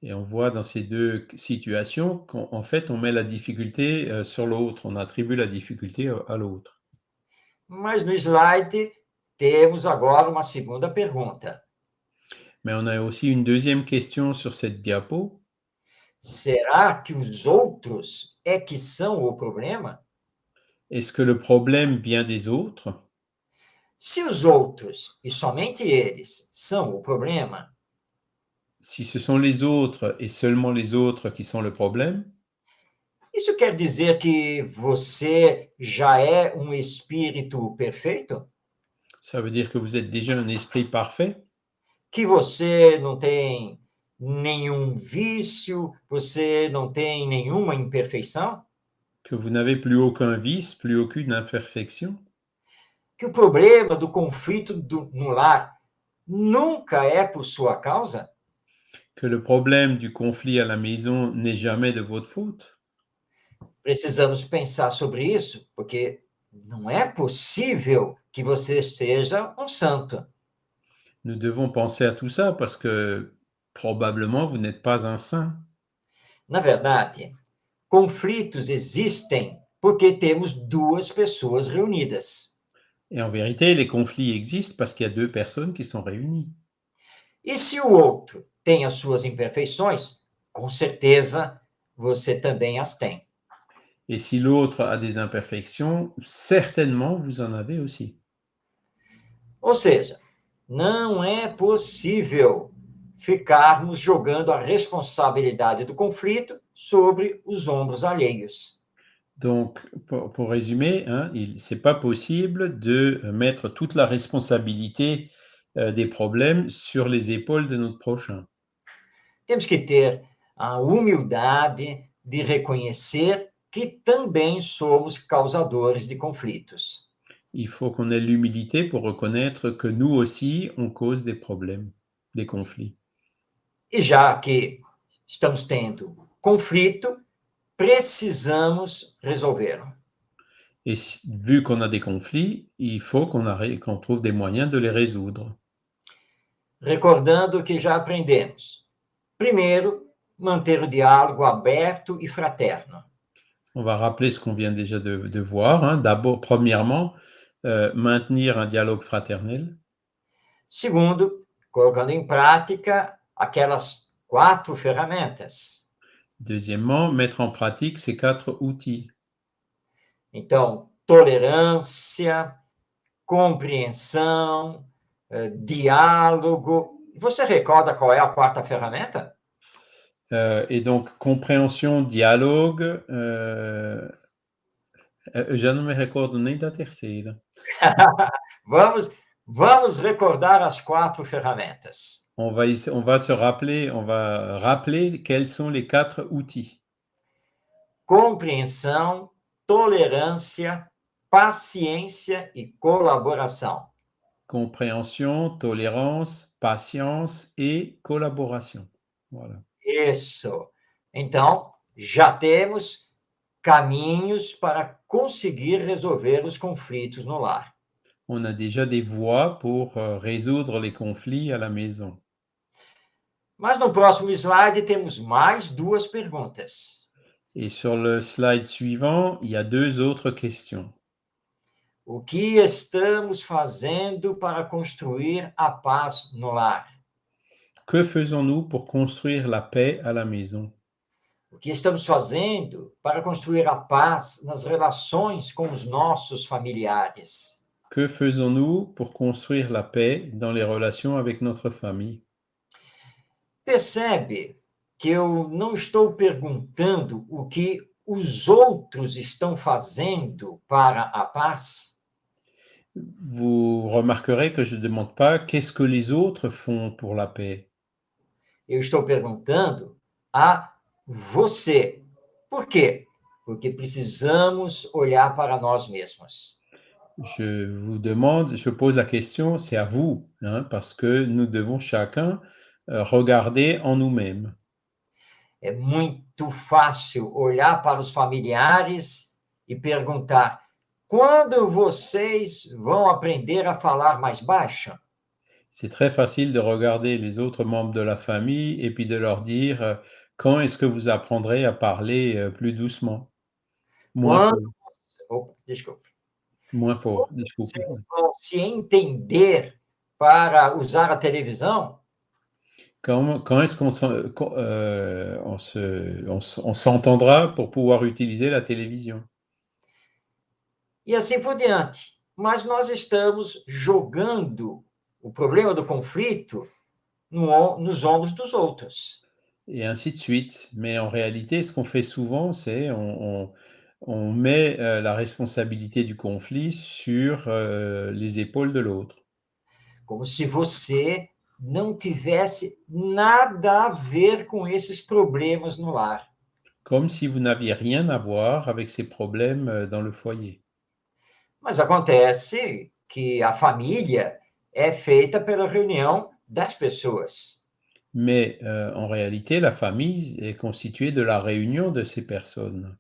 Et on voit dans ces deux situations qu'en fait, on met la difficulté sur l'autre, on attribue la difficulté à l'autre. Mas no slide temos agora uma segunda pergunta. Mais on a aussi une deuxième question sur cette diapo. Será que os outros é que são o problema? Est-ce que le problème vient des autres? Se os outros, e somente eles, são o problema, Si ce sont les autres et seulement les autres qui sont le problème, isso quer dizer que você já é um espírito perfeito? ça veut dire que vous êtes déjà un esprit parfait? Que você não tem nenhum vício, você não tem nenhuma imperfeição? Que vous n'avez plus aucun vice, plus aucune imperfection? Que o problema do conflito no lar nunca é por sua causa? Que le problème du conflit à la maison n'est jamais de votre faute? Precisamos pensar sobre isso, porque não é possível que você seja um santo. Nous devons penser à tout ça parce que probablement vous n'êtes pas un saint. Na verdade, conflitos existem porque temos duas pessoas reunidas. Et en vérité, les conflits existent parce qu'il y a deux personnes qui sont réunies. E se o outro tem as suas imperfeições, com certeza você também as tem. Et si l'autre a des imperfections, certainement vous en avez aussi. Ou seja, não é possível ficarmos jogando a responsabilidade do conflito sobre os ombros alheios. Donc, pour résumer, hein, c'est pas possible de mettre toute la responsabilité des problèmes sur les épaules de notre prochain. Temos que ter a humildade de reconhecer que também somos causadores de conflitos. Il faut qu'on ait l'humilité pour reconnaître que nous aussi, on cause des problèmes, des conflits. E já que estamos tendo conflito, precisamos resolvê-lo. Et vu qu'on a des conflits, il faut qu'on trouve des moyens de les résoudre. Recordando o que já aprendemos. Primeiro, manter o diálogo aberto e fraterno. On va rappeler ce qu'on vient déjà de voir. Hein. D'abord, premièrement, maintenir un dialogue fraternel. Segundo, colocando em prática aquelas 4 ferramentas. Deuxièmement, mettre en pratique ces 4 outils. Então, tolerância, compreensão, diálogo. Você recorda qual é a quarta ferramenta? Et donc, compréhension, dialogue. Já não me recordo nem da terceira. Vamos recordar as 4 ferramentas. On va rappeler quels sont les 4 outils. Compreensão, tolerância, paciência e colaboração. Compréhension, tolérance, patience et collaboration. Voilà. Isso. Então, já temos caminhos para conseguir resolver os conflitos no lar. On a déjà des voies pour résoudre les conflits à la maison. Mas no próximo slide temos mais 2 perguntas. Et sur le slide suivant, il y a 2 autres questions. O que estamos fazendo para construir a paz no lar? Que faisons-nous pour construire la paix à la maison? O que estamos fazendo para construir a paz nas relações com os nossos familiares? Que faisons-nous pour construire la paix dans les relations avec notre famille? Percebe que eu não estou perguntando o que os outros estão fazendo para a paz? Vous remarquerez que je ne demande pas qu'est-ce que les autres font pour la paix. Eu estou perguntando a você. Por quê? Porque precisamos olhar para nós mesmos. Je pose la question, c'est à vous, hein, parce que nous devons chacun regarder en nous-mêmes. É muito fácil olhar para os familiares e perguntar: quando vocês vão aprender a falar mais baixo? C'est très facile de regarder les autres membres de la famille et puis de leur dire quand est-ce que vous apprendrez à parler plus doucement? Moins Quando... fort. Desculpe. Moins fort. Quando Desculpe. vocês vão se entender para usar a televisão? Quand est-ce on s'entendra pour pouvoir utiliser la télévision? E assim por diante. Mas nós estamos jogando o problema do conflito nos ombros dos outros. Et ainsi de suite. Mais en réalité, ce qu'on fait souvent, c'est on met la responsabilité du conflit sur les épaules de l'autre. Como se você não tivesse nada a ver com esses problemas no lar. Comme si vous n'aviez rien à voir avec ces problèmes dans le foyer. Mas acontece que a família é feita pela reunião das pessoas. Mais en réalité, la famille est constituée de la réunion de ces personnes.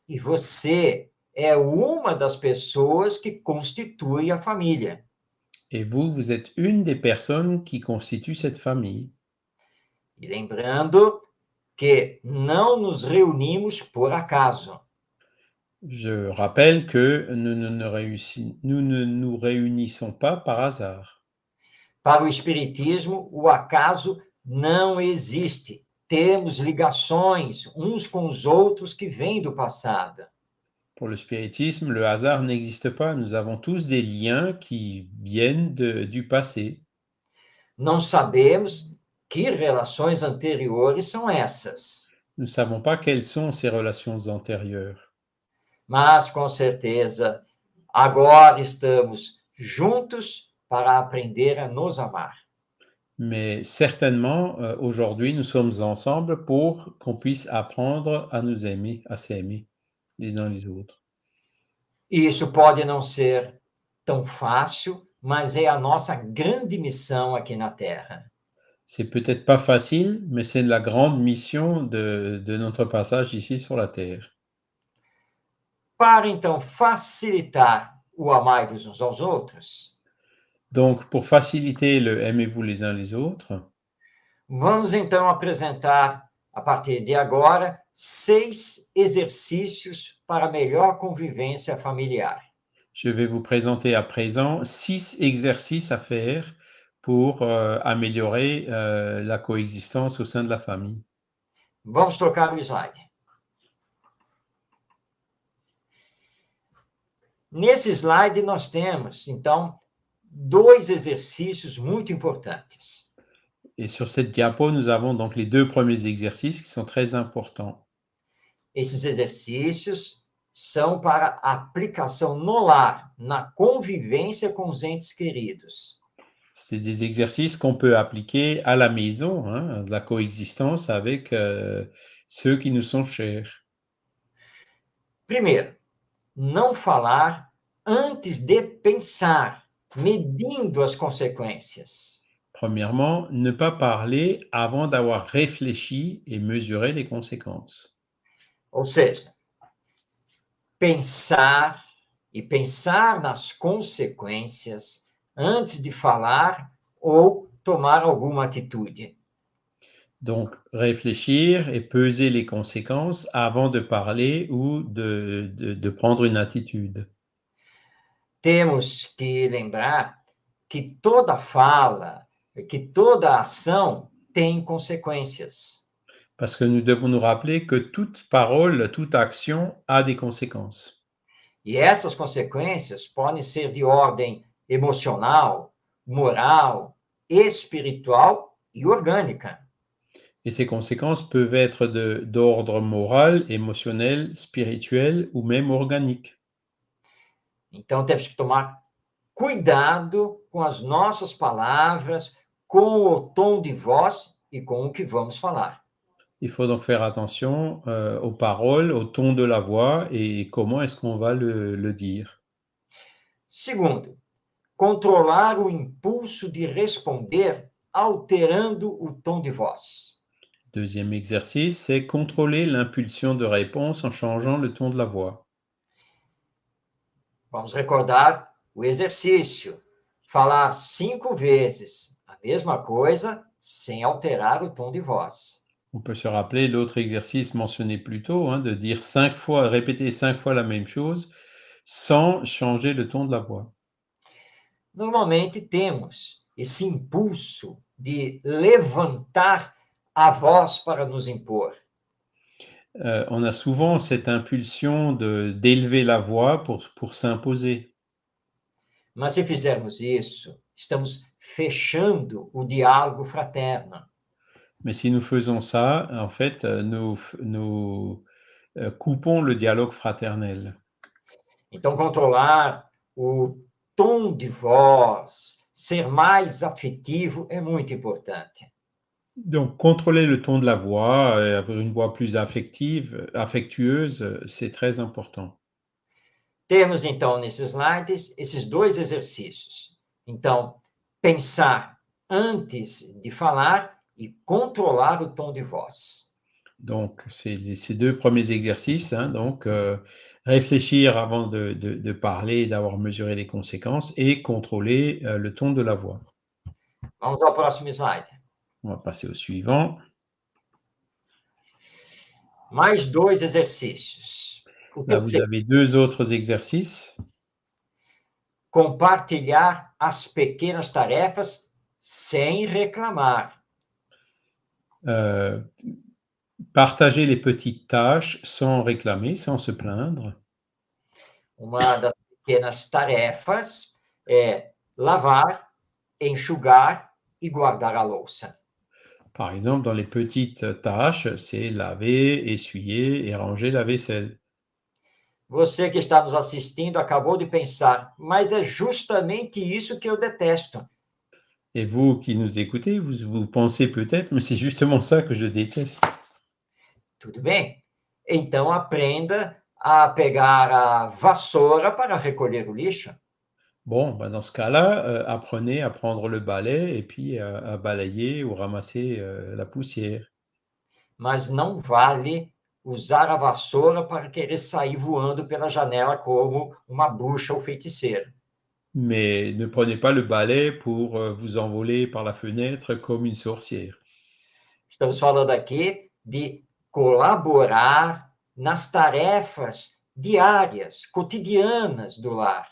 E você é uma das pessoas que constitui a família. Et vous, vous êtes une des personnes qui constituent cette famille. E lembrando que não nos reunimos por acaso. Je rappelle que nous ne nous réunissons pas par hasard. Para o Espiritismo, o acaso não existe. Temos ligações uns com os outros que vêm do passado. Pour le spiritisme, le hasard n'existe pas. Nous avons tous des liens qui viennent du passé. Não sabemos que relações anteriores são essas. Nous ne savons pas quelles sont ces relations antérieures. Mas, com certeza, agora estamos juntos para aprender a nos amar. Mais certainement, aujourd'hui, nous sommes ensemble pour qu'on puisse apprendre à nous aimer, à s'aimer les uns les autres. Isso pode não ser tão fácil, mas é a nossa grande missão aqui na Terra. C'est peut-être pas facile, mais c'est la grande mission de notre passage ici sur la Terre. Para, então, facilitar o amai-vos uns aos outros, Donc, pour faciliter le aimez-vous les uns les autres, vamos, então, apresentar, a partir de agora, 6 exercícios para melhor convivência familiar. je vais vous présenter à présent 6 exercices à faire pour améliorer la coexistence au sein de la famille. Vamos trocar o slide. Nesse slide, nós temos, então, 2 exercícios muito importantes. Et sur cette diapo, nous avons donc les 2 premiers exercices qui sont très importants. Esses exercícios são para aplicação no lar, na convivência com os entes queridos. C'est des exercices qu'on peut appliquer à la maison, hein, de la coexistence avec ceux qui nous sont chers. Primeiro, não falar antes de pensar, medindo as consequências. Premièrement, ne pas parler avant d'avoir réfléchi et mesuré les conséquences. Ou seja, pensar e pensar nas consequências antes de falar ou tomar alguma atitude. Donc, réfléchir et peser les conséquences avant de parler ou de prendre une attitude. Temos que lembrar que toda fala, que toda ação tem consequências. Parce que nous devons nous rappeler que toute parole, toute action a des conséquences. E essas consequências podem ser de ordem emocional, moral, espiritual e orgânica. Et ces conséquences peuvent être d'ordre moral, émotionnel, spirituel ou même organique. Então, temos que tomar cuidado com as nossas palavras, com o tom de voz e com o que vamos falar. Il faut donc faire attention aux paroles, au ton de la voix et comment est-ce qu'on va le dire. Segundo, controlar o impulso de responder alterando o tom de voz. Deuxième exercice, c'est contrôler l'impulsion de réponse en changeant le ton de la voix. Vamos recordar o exercício. Falar 5 vezes a mesma coisa sem alterar o tom de voz. On peut se rappeler l'autre exercice mentionné plus tôt, hein, de dire 5 fois, répéter 5 fois la même chose sans changer le ton de la voix. Normalmente temos esse impulso de levantar a voz para nos impor. On a souvent cette impulsion d'élever la voix pour s'imposer. Mas se fizermos isso, estamos fechando o diálogo fraterno. Mais si nous faisons ça, en fait, nous coupons le dialogue fraternel. Então, controlar o tom de voz ser mais afetivo é muito importante. Donc, contrôler le ton de la voix, avoir une voix plus affectueuse, c'est très important. Temos, então, nesses slides, esses dois exercícios. Então, pensar antes de falar e controlar o tom de voz. Donc, c'est ces deux premiers exercices, hein, donc réfléchir avant de parler, d'avoir mesuré les conséquences et contrôler le ton de la voix. Vamos ao próximo slide. On va passer au suivant. Mais dois exercícios. O Là, vous terceiro, avez deux autres exercices. compartilhar as pequenas tarefas sem reclamar. Partager les petites tâches sans réclamer, sans se plaindre. Uma das pequenas tarefas é lavar, enxugar e guardar a louça. Par exemple, dans les petites tâches, c'est laver, essuyer et ranger la vaisselle. Você que está nos assistindo acabou de pensar, mas é justamente isso que eu detesto. Et vous qui nous écoutez, vous pensez peut-être, mais c'est justement ça que je déteste. Tudo bem? Então aprenda a pegar a vassoura para recolher o lixo. Bon, ben dans ce cas-là, apprenez à prendre le balai et puis à balayer ou ramasser la poussière. Mas não vale usar a vassoura para querer sair voando pela janela como uma bruxa ou feiticeira. Mais ne prenez pas le balai pour vous envoler par la fenêtre comme une sorcière. Estamos falando aqui de colaborar nas tarefas diárias, cotidianas do lar.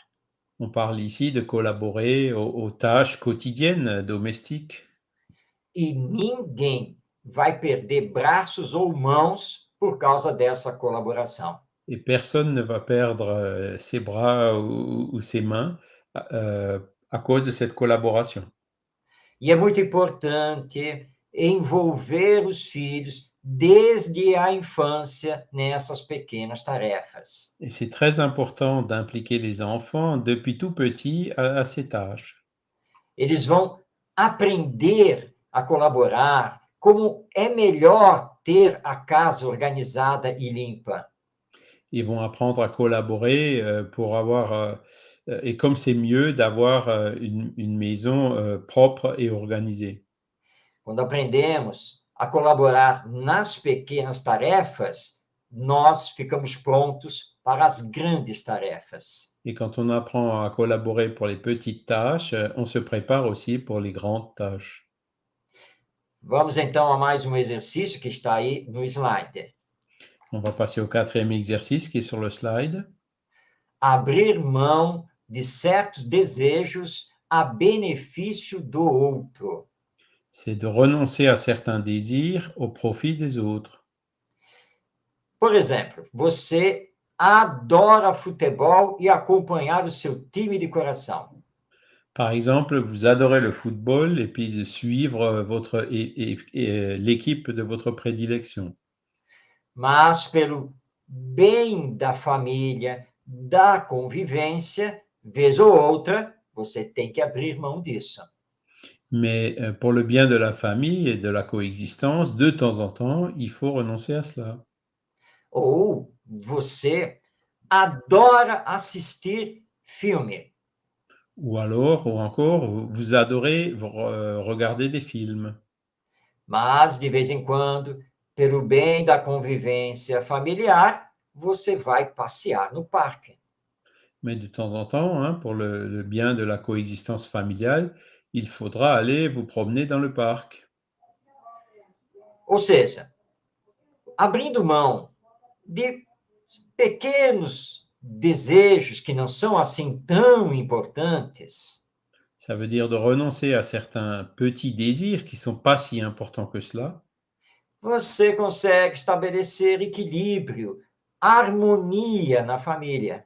On parle ici de collaborer aux tâches quotidiennes domestiques. E ninguém vai perder braços ou mãos por causa dessa colaboração. Et personne ne va perdre ses bras ou ses mains à cause de cette collaboration. E é muito importante envolver os filhos desde a infância nessas pequenas tarefas. Et c'est très important d'impliquer les enfants depuis tout petit à ces tâches. Eles vão aprender a colaborar, como é melhor ter a casa organizada e limpa. Ils vont apprendre à collaborer pour avoir, et comme c'est mieux d'avoir une maison propre et organisée. Quando aprendemos a colaborar nas pequenas tarefas, nós ficamos prontos para as grandes tarefas. Et quand on apprend à collaborer pour les petites tâches, on se prépare aussi pour les grandes tâches. Vamos então a mais um exercício que está aí no slide. On va passer au quatrième exercice qui est sur le slide. Abrir mão de certos desejos a benefício do outro. C'est de renoncer à certains désirs au profit des autres. Por exemplo, você adora futebol e acompanhar o seu time de coração. Par exemple, vous adorez le football et puis de suivre l'équipe de votre prédilection. Mas pelo bem da família, da convivência, vez ou outra, você tem que abrir mão disso. Mais pour le bien de la famille et de la coexistence, de temps en temps, il faut renoncer à cela. Ou você adora assistir filme, Ou alors, ou encore, vous adorez regarder des films. mas de vez em quando, pelo bem da convivência familiar, você vai passear no parque. Mais de temps en temps, hein, pour le bien de la coexistence familiale, il faudra aller vous promener dans le parc. Ou seja, abrindo mão de pequenos desejos que não são assim tão importantes, Ça veut dire de renoncer à certains petits désirs qui ne sont pas si importants que cela. você consegue estabelecer equilíbrio, harmonia na família.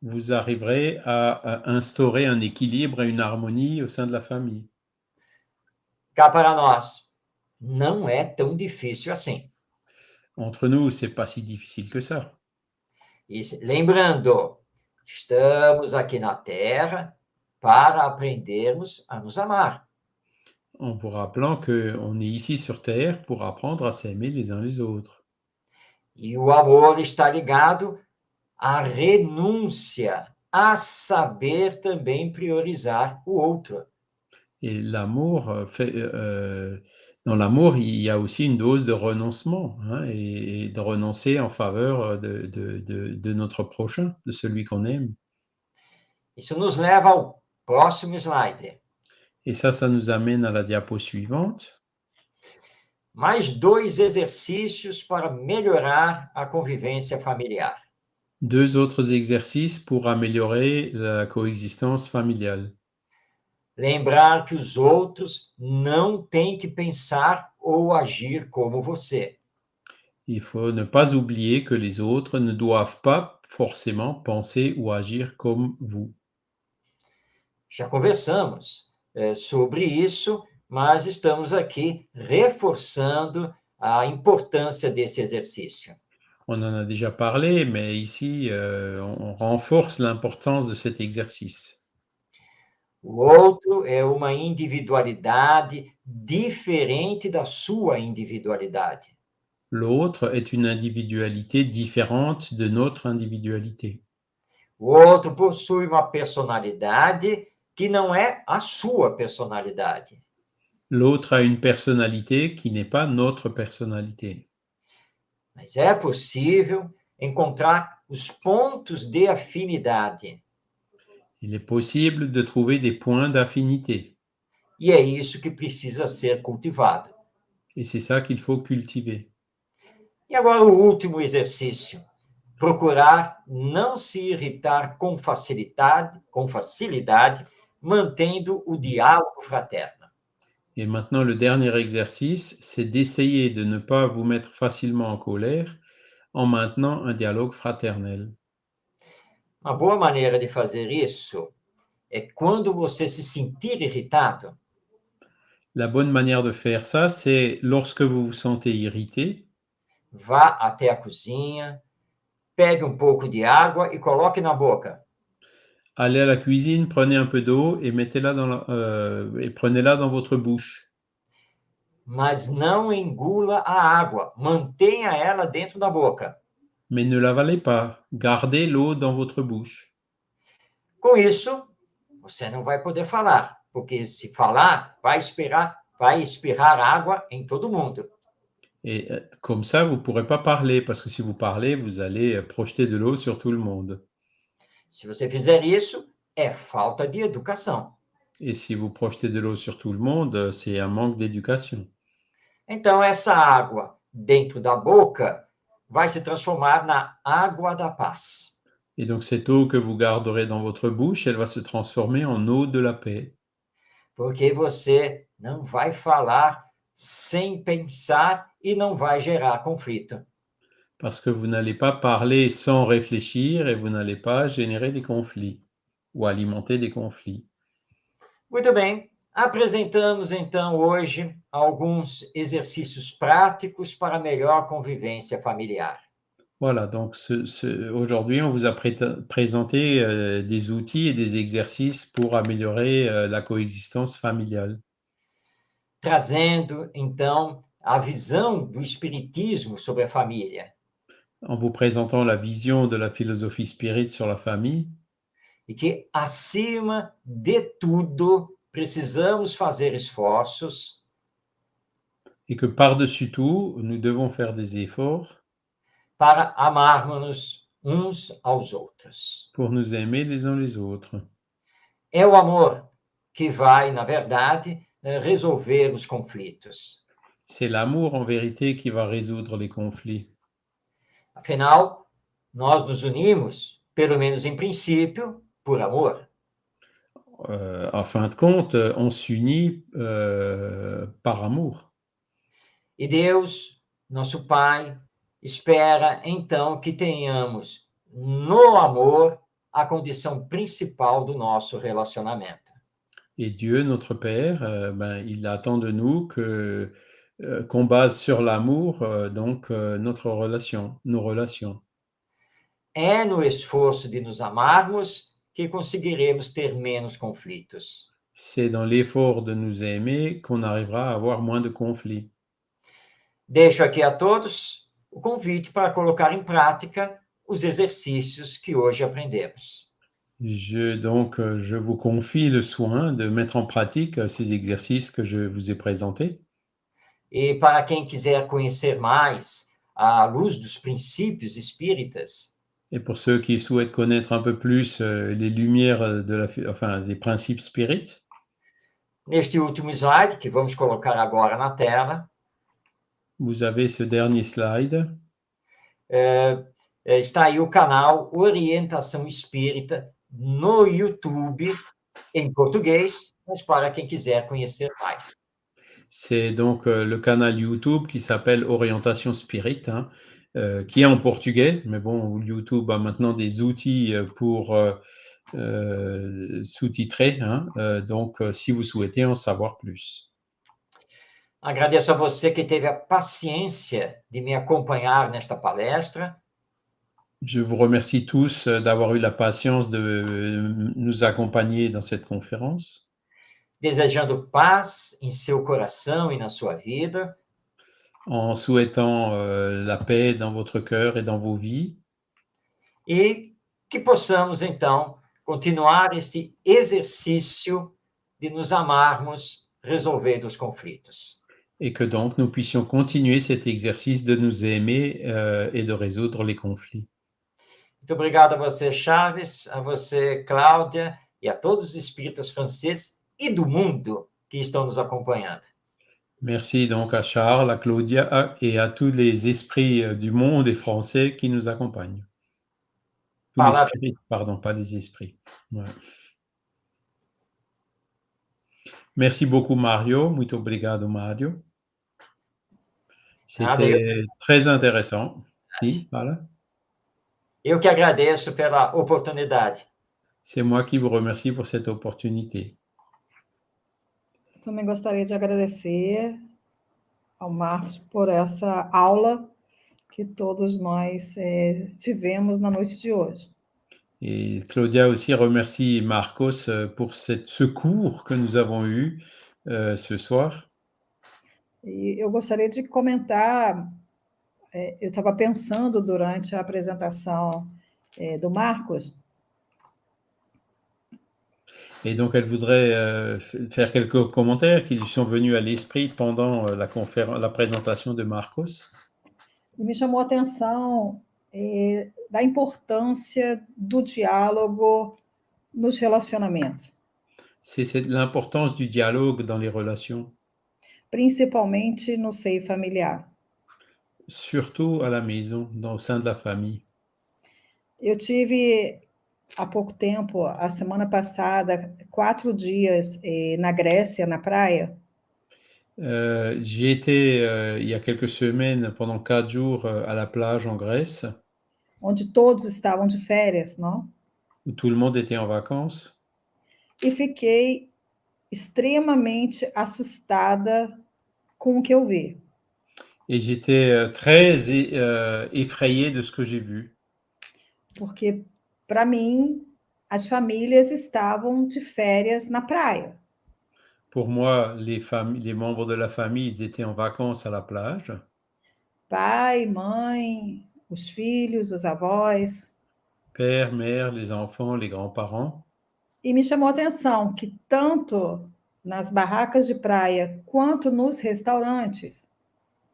Vous arriverez à instaurer un équilibre et une harmonie au sein de la famille. Cá para nós, não é tão difícil assim. Entre nous, c'est pas si difficile que ça. E lembrando, estamos aqui na Terra para aprendermos a nos amar. En vous rappelant qu'on est ici sur Terre pour apprendre à s'aimer les uns les autres. E o amor está ligado à renúncia, a saber também priorizar o outro. Et l'amour dans l'amour, il y a aussi une dose de renoncement, hein, et de renoncer en faveur de notre prochain, de celui qu'on aime. Isso nos leva ao próximo slide. Et ça nous amène à la diapo suivante. Mais 2 exercícios para melhorar a convivência familiar. 2 autres exercices pour améliorer la coexistence familiale. Lembrar que os outros não têm que pensar ou agir como você. Il faut ne pas oublier que les autres ne doivent pas forcément penser ou agir comme vous. Já conversamos sobre isso, mas estamos aqui reforçando a importância desse exercício. On en a déjà parlé, mais ici, on renforce l'importance de cet exercice. O outro é uma individualidade diferente da sua individualidade. L'autre est une individualité différente de notre individualité. O outro possui uma personalidade que não é a sua personalidade. L'autre a une personnalité qui n'est pas notre personnalité. Mas é possível encontrar os pontos de afinidade. Il est possible de trouver des points d'affinité. E é isso que precisa ser cultivado. Et c'est ça qu'il faut cultiver. E agora o último exercício. Procurar não se irritar com facilidade, mantendo o diálogo fraterno. Et maintenant, le dernier exercice, c'est d'essayer de ne pas vous mettre facilement en colère en maintenant un dialogue fraternel. Uma boa maneira de fazer isso é quando você se sentir irritado, La bonne manière de faire ça, c'est lorsque vous vous sentez irrité, vá até a cozinha, pegue um pouco de água e coloque na boca. allez à la cuisine, prenez un peu d'eau et et prenez-la dans votre bouche. Mas não engula a água, mantenha ela dentro da boca. Mais ne l'avalez pas, gardez l'eau dans votre bouche. Com isso, você não vai poder falar, porque se falar, vai espirrar água em todo mundo. Et comme ça, vous ne pourrez pas parler, parce que si vous parlez, vous allez projeter de l'eau sur tout le monde. Se você fizer isso, é falta de educação. Et si vous projetez de l'eau sur tout le monde, c'est un manque d'éducation. Então, essa água dentro da boca vai se transformar na água da paz. Et donc cette eau que vous garderez dans votre bouche, elle va se transformer en eau de la paix. Porque você não vai falar sem pensar e não vai gerar conflito. Parce que vous n'allez pas parler sans réfléchir et vous n'allez pas générer des conflits ou alimenter des conflits. Muito bem, apresentamos então hoje alguns exercícios práticos para melhor convivência familiar. Voilà, donc aujourd'hui, on vous a présenté des outils et des exercices pour améliorer la coexistence familiale. Trazendo então a visão do espiritismo sobre a família. En vous présentant la vision de la philosophie spirit sur la famille. E que, acima de tudo, precisamos fazer esforços. Et que par-dessus tout, nous devons faire des efforts para amarmos-nos uns aos outros. Pour nous aimer les uns les autres. É o amor que vai, na verdade, resolver os conflitos. C'est l'amour, en vérité, qui va résoudre les conflits. Afinal, nós nos unimos, pelo menos em princípio, por amor. En fin de compte, on s'unit par amour. E Deus, nosso Pai, espera, então, que tenhamos no amor a condição principal do nosso relacionamento. Et Dieu, notre Père, il attend de nous qu'on base sur l'amour nos relations. É no esforço de nos amarmos que conseguiremos ter menos conflitos. C'est dans l'effort de nous aimer qu'on arrivera à avoir moins de conflits. Deixo aqui a todos o convite para colocar em prática os exercícios que hoje aprendemos. Je vous confie le soin de mettre en pratique ces exercices que je vous ai présentés. E para quem quiser conhecer mais à luz dos princípios espíritas, Et pour ceux qui souhaitent connaître un peu plus les lumières des principes spirites, neste último slide, que vamos colocar agora na tela, vous avez ce dernier slide. Está aí o canal Orientação Espírita no YouTube, em português, mas para quem quiser conhecer mais. C'est donc le canal YouTube qui s'appelle Orientation Spirit, hein, qui est en portugais, mais bon, YouTube a maintenant des outils pour sous-titrer, hein, donc si vous souhaitez en savoir plus. Agradeço a você que teve a paciência de me acompanhar nesta palestra. Je vous remercie tous d'avoir eu la patience de nous accompagner dans cette conférence. Desejando paz em seu coração e na sua vida. En souhaitant la paix dans votre cœur et dans vos vies. E que possamos, então, continuar esse exercício de nos amarmos, resolvendo os conflitos. Et que donc nous puissions continuer cet exercice de nous aimer et de résoudre les conflits. Muito obrigado a você, Chaves, a você, Cláudia, e a todos os espíritas franceses e do mundo que estão nos acompanhando. Merci donc à Charles, à Claudia et à tous les esprits du monde et français qui nous accompagnent. Tous les spirites, pardon, pas les esprits. Ouais. Merci beaucoup, Mario. Muito obrigado, Mario. C'était très intéressant. Si, voilà. Eu que agradeço pela oportunidade. C'est moi qui vous remercie pour cette opportunité. Também gostaria de agradecer ao Marcos por essa aula que todos nós tivemos na noite de hoje. Et Claudia aussi remercie Marcos pour ce cours que nous avons eu ce soir. E eu gostaria de comentar, eu estava pensando durante a apresentação do Marcos. Et donc, elle voudrait faire quelques commentaires qui lui sont venus à l'esprit pendant la présentation de Marcos. Me chamou a atenção da importância do diálogo nos relacionamentos. C'est l'importance du dialogue dans les relations. Principalmente no seio familiar. Surtout à la maison, au sein de la famille. Eu tive, há pouco tempo, a semana passada, 4 dias na Grécia, na praia. J'y étais il y a quelques semaines, pendant 4 jours, à la plage en Grèce. Onde todos estavam de férias, não? Où tout le monde était en vacances. E fiquei extremamente assustada com o que eu vi. Et j'étais très effrayée de ce que j'ai vu. Porque, para mim, as famílias estavam de férias na praia. Pour moi, les membres de la famille, ils étaient en vacances à la plage. Pai, mãe, os filhos, os avós. Père, mère, les enfants, les grands-parents. E me chamou a atenção que tanto nas barracas de praia quanto nos restaurantes.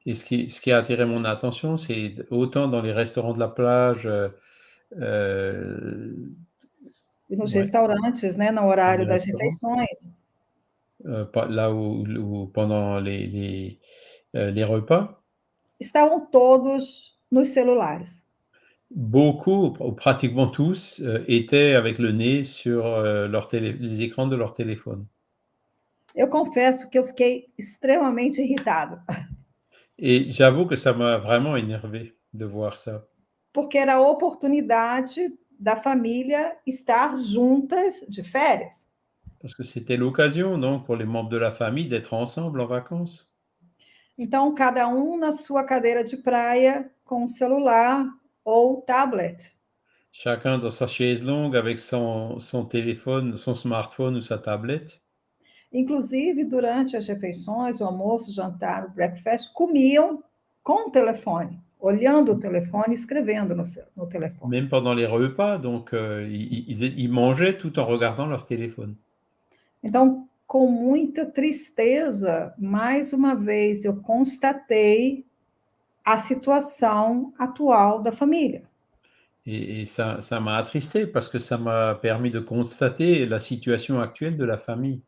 Et ce qui a attiré mon attention, c'est autant dans les restaurants de la plage. E nos restaurantes, né, no horário das refeições. Là où pendant les repas. Estavam todos nos celulares. Beaucoup, ou pratiquement tous, étaient avec le nez sur les écrans de leur téléphone. Eu confesso que eu fiquei extremamente irritada. Et j'avoue que ça m'a vraiment énervé de voir ça. Porque era a oportunidade da família estar juntas de férias. Parce que c'était l'occasion, donc, pour les membres de la famille d'être ensemble en vacances. Então, cada um na sua cadeira de praia com o celular ou tablet. Chacun dans sa chaise longue avec son téléphone, son smartphone ou sa tablette. Inclusive, durante as refeições, o almoço, o jantar, o breakfast, comiam com o telefone, olhando o telefone, escrevendo no telefone. Même pendant les repas, donc ils mangeaient tout en regardant leur téléphone. Então, com muita tristeza, mais uma vez eu constatei a situação atual da família. Et ça m'a attristé parce que ça m'a permis de constater la situation actuelle de la famille.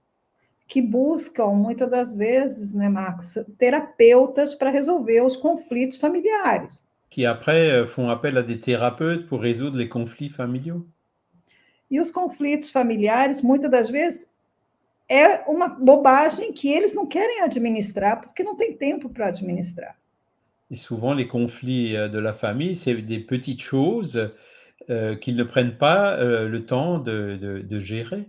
Que buscam, muitas das vezes, né, Marcos, terapeutas para resolver os conflitos familiares. Qui après font appel à des thérapeutes pour résoudre les conflits familiaux. E os conflitos familiares, muitas das vezes, é uma bobagem que eles não querem administrar, porque não tem tempo para administrar. Et souvent, les conflits de la famille, c'est des petites choses qu'ils ne prennent pas le temps de gérer.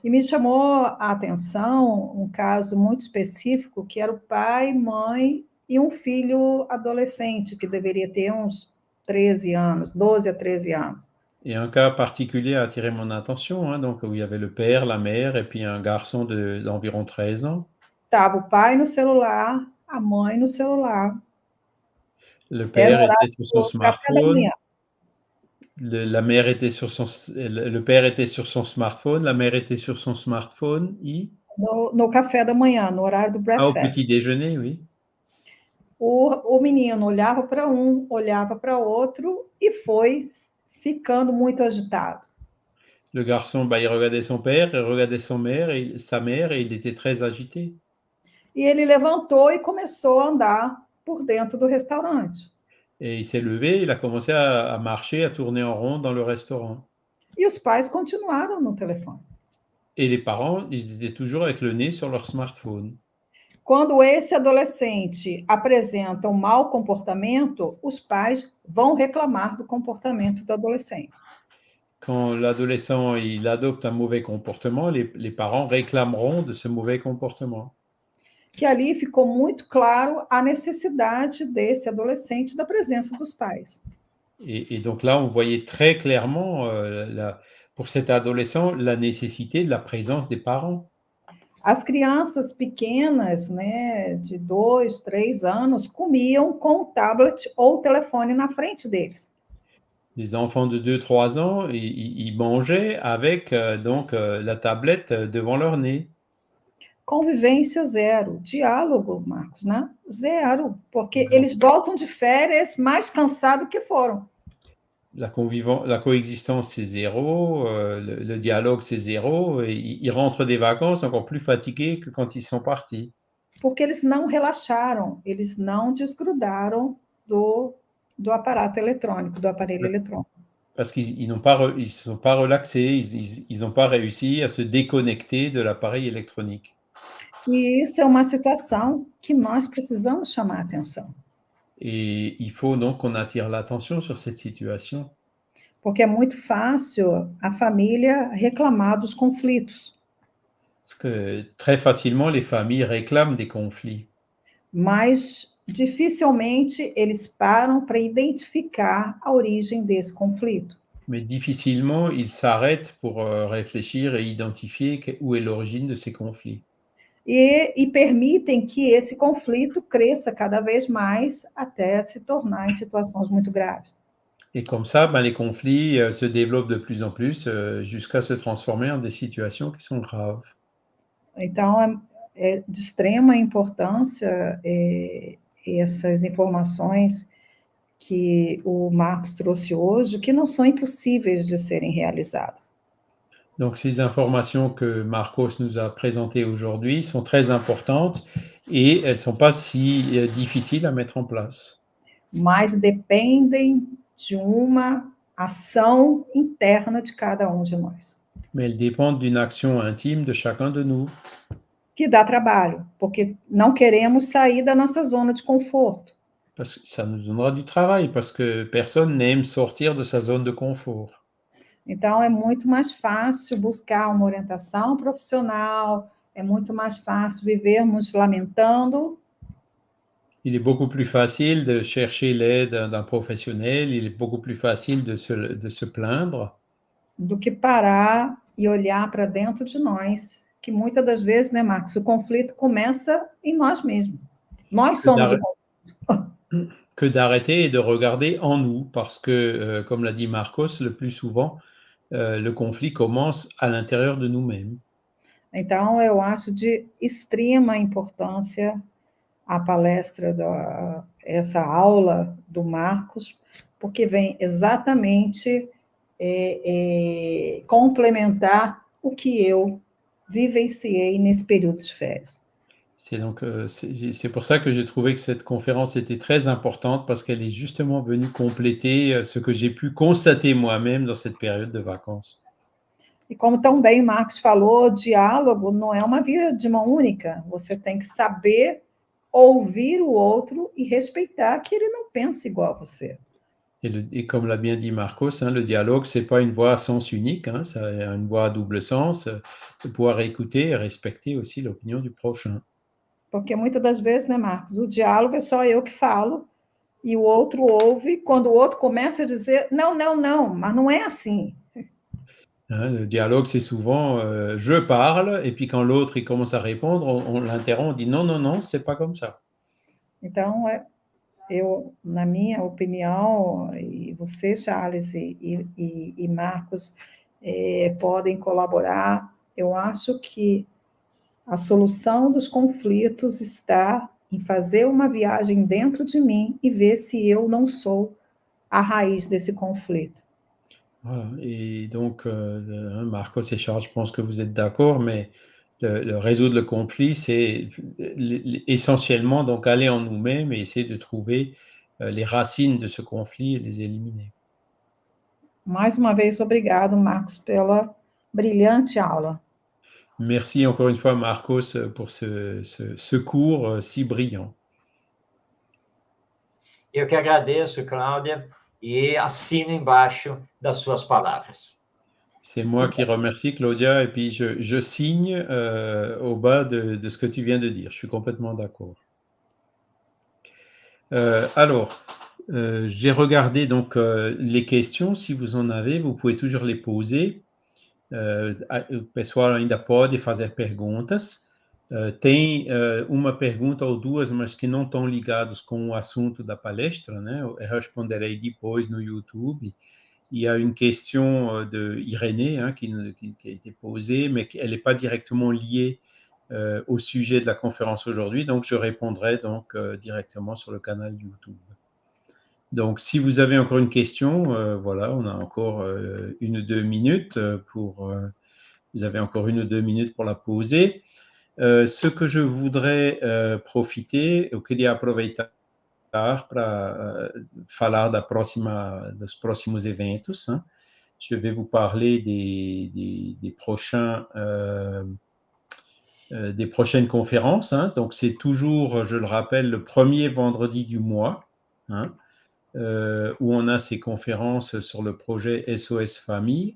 E me chamou a atenção um caso muito específico, que era o pai, mãe e um filho adolescente, que deveria ter uns 13 anos, 12 a 13 anos. Et un cas particulier a attiré mon attention, hein, donc, où il y avait le père, la mère et puis un garçon d'environ 13 ans. Estava o pai no celular, a mãe no celular. Le Era père o était horário sur son do café da smartphone, manhã. la mère était le père était sur son smartphone, la mère était sur son smartphone, No café da manhã, no horário do au breakfast. petit déjeuner, oui. O menino olhava para um, olhava para outro e foi ficando muito agitado. Le garçon, il regardait son père, il regardait sa mère, et il était très agité. E ele levantou e começou a andar por dentro do restaurante. Et il s'est levé, il a commencé à marcher, à tourner en rond dans le restaurant. E os pais continuaram no telefone. Et les parents, ils étaient toujours avec le nez sur leur smartphone. Quando esse adolescente apresenta um mau comportamento, os pais vão reclamar do comportamento do adolescente. Quand l'adolescent il adopte un mauvais comportement, les parents réclameront de ce mauvais comportement. Que ali ficou muito claro a necessidade desse adolescente da presença dos pais. Et donc là, on voyait très clairement, pour cet adolescent, la nécessité de la présence des parents. As crianças pequenas, né, de 2, 3 anos, comiam com o tablet ou o telefone na frente deles. Les enfants de 2-3 ans, ils mangeaient avec la tablette devant leur nez. Convivência zero, diálogo, Marcos, né? Zero, porque eles voltam de férias mais cansados que foram. La coexistence, c'est zéro, le dialogue, c'est zéro, et ils rentrent des vacances encore plus fatigués que quand ils sont partis. Porque eles não relaxaram, eles não desgrudaram do aparato eletrônico, do aparelho eletrônico. Parce qu'ils ne sont pas relaxés, ils n'ont pas réussi à se déconnecter de l'appareil électronique. E isso é uma situação que nós precisamos chamar a atenção. Et il faut donc qu'on attire l'attention sur cette situation. Porque é muito fácil a família reclamar dos conflitos. Parce que très facilement, les familles réclament des conflits. Mas dificilmente eles param para identificar a origem desse conflito. Mais difficilement, ils s'arrêtent pour réfléchir et identifier où est l'origine de ces conflits. E permitem que esse conflito cresça cada vez mais até se tornar em situações muito graves. Et comme ça, les conflits se développent de plus en plus jusqu'à se transformer en des situations qui sont graves. Então, é de extrema importância essas informações que o Marcos trouxe hoje, que não são impossíveis de serem realizadas. Donc, ces informations que Marcos nous a présentées aujourd'hui sont très importantes et elles ne sont pas si difficiles à mettre en place. Mas dependem de uma ação interna de cada um de nós. Mais elles dépendent d'une action intime de chacun de nous. Que dá trabalho, porque não queremos sair da nossa zona de conforto. Parce que ça nous donnera du travail, parce que personne n'aime sortir de sa zone de confort. Então, é muito mais fácil buscar uma orientação profissional, é muito mais fácil vivermos lamentando. Il est beaucoup plus facile de chercher l'aide d'un professionnel, il est beaucoup plus facile de se plaindre. Do que parar e olhar para dentro de nós, que muitas das vezes, né, Marcos, o conflito começa em nós mesmos. Nós somos o conflito. Que d'arrêter et de regarder en nous, parce que, comme l'a dit Marcos, le plus souvent, le conflit commence à l'intérieur de nous-mêmes. Então, eu acho de extrema importância a palestra, essa aula do Marcos, porque vem exatamente complementar o que eu vivenciei nesse período de férias. C'est pour ça que j'ai trouvé que cette conférence était très importante, parce qu'elle est justement venue compléter ce que j'ai pu constater moi-même dans cette période de vacances. E como tão bem o Marcos falou, diálogo não é uma via de mão única. Você tem que saber ouvir o outro e respeitar que ele não pensa igual a você. Et comme l'a bien dit Marcos, hein, le dialogue, c'est pas une voie à sens unique, hein, c'est une voie à double sens, de pouvoir écouter et respecter aussi l'opinion du prochain. Porque muitas das vezes, né, Marcos, o diálogo é só eu que falo e o outro ouve, quando o outro começa a dizer, não, não, não, mas não é assim. Hein, le dialogue, c'est souvent je parle, et puis quand l'autre il commence à répondre, on l'interrompt, on dit non, non, non, c'est pas comme ça. Então, eu, na minha opinião, e você, Charles, e Marcos, podem colaborar, eu acho que a solução dos conflitos está em fazer uma viagem dentro de mim e ver se eu não sou a raiz desse conflito. Voilà. Et donc, Marcos et Charles, je pense que vous êtes d'accord, mais résoudre le conflit, c'est essentiellement donc aller en nous-mêmes et essayer de trouver les racines de ce conflit et les éliminer. Mais uma vez, obrigado, Marcos, pela brilhante aula. Merci encore une fois, Marcos, pour ce cours si brillant. Eu que agradeço, Cláudia, e assino embaixo das suas palavras. C'est moi qui remercie, Claudia, et puis je signe au bas de ce que tu viens de dire. Je suis complètement d'accord. Alors, j'ai regardé donc les questions. Si vous en avez, vous pouvez toujours les poser. O pessoal ainda pode fazer perguntas. Tem uma pergunta ou duas, mas que não estão ligados com o assunto da palestra, né? Eu responderei depois no YouTube. Il y a une question de Irénée hein, qui a été posée, mais elle n'est pas directement liée au sujet de la conférence aujourd'hui, donc je répondrai donc directement sur le canal YouTube. Donc, si vous avez encore une question, voilà, on a encore 1 ou 2 minutes vous avez encore 1 ou 2 minutes pour la poser. Ce que je voudrais profiter, eu queria aproveitar para falar dos próximos eventos. Hein. Je vais vous parler des prochaines conférences. Hein. Donc, c'est toujours, je le rappelle, le premier vendredi du mois, hein, où on a ces conférences sur le projet SOS Famille.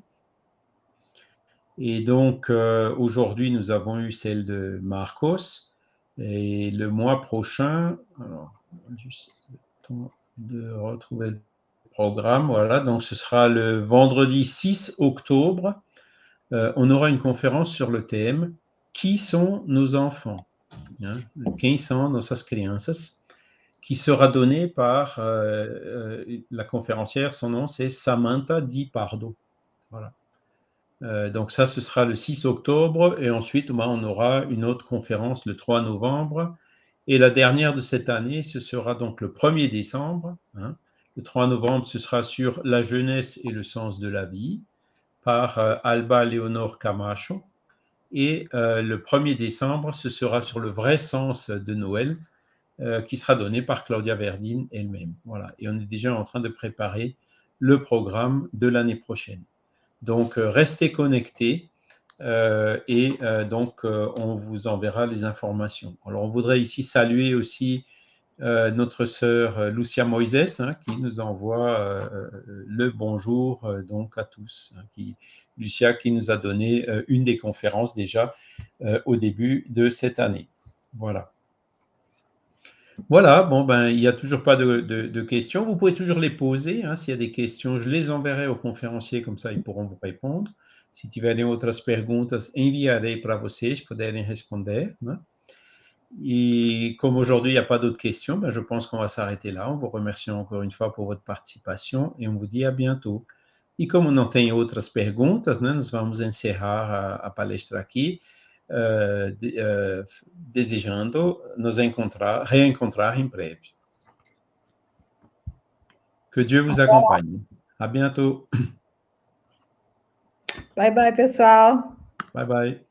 Et donc, aujourd'hui, nous avons eu celle de Marcos. Et le mois prochain, alors, juste le temps de retrouver le programme, voilà, donc ce sera le vendredi 6 octobre. On aura une conférence sur le thème « Qui sont nos enfants ?» hein, « Quem são nossas crianças ?» qui sera donnée par la conférencière, son nom c'est Samantha Di Pardo. Voilà. Donc ça, ce sera le 6 octobre, et ensuite, on aura une autre conférence le 3 novembre, et la dernière de cette année, ce sera donc le 1er décembre. Hein. Le 3 novembre, ce sera sur la jeunesse et le sens de la vie, par Alba Leonor Camacho, et le 1er décembre, ce sera sur le vrai sens de Noël, qui sera donné par Claudia Verdin elle-même. Voilà. Et on est déjà en train de préparer le programme de l'année prochaine. Donc, restez connectés et donc, on vous enverra les informations. Alors, on voudrait ici saluer aussi notre sœur Lucia Moises, hein, qui nous envoie le bonjour donc à tous. Hein, Lucia qui nous a donné une des conférences déjà au début de cette année. Voilà. Voilà, bon, ben, il n'y a toujours pas de questions. Vous pouvez toujours les poser, hein. S'il y a des questions, je les enverrai aux conférenciers, comme ça, ils pourront vous répondre. Se tiverem outras perguntas, enviarei para vocês poderem responder, né? Et comme aujourd'hui, il n'y a pas d'autres questions, ben, je pense qu'on va s'arrêter là. On vous remercie encore une fois pour votre participation et on vous dit à bientôt. E como não tem outras perguntas, né, nós vamos encerrar a palestra aqui, desejando nos reencontrar em breve. Que Dieu vous accompagne. À bientôt. Bye, bye, pessoal. Bye bye.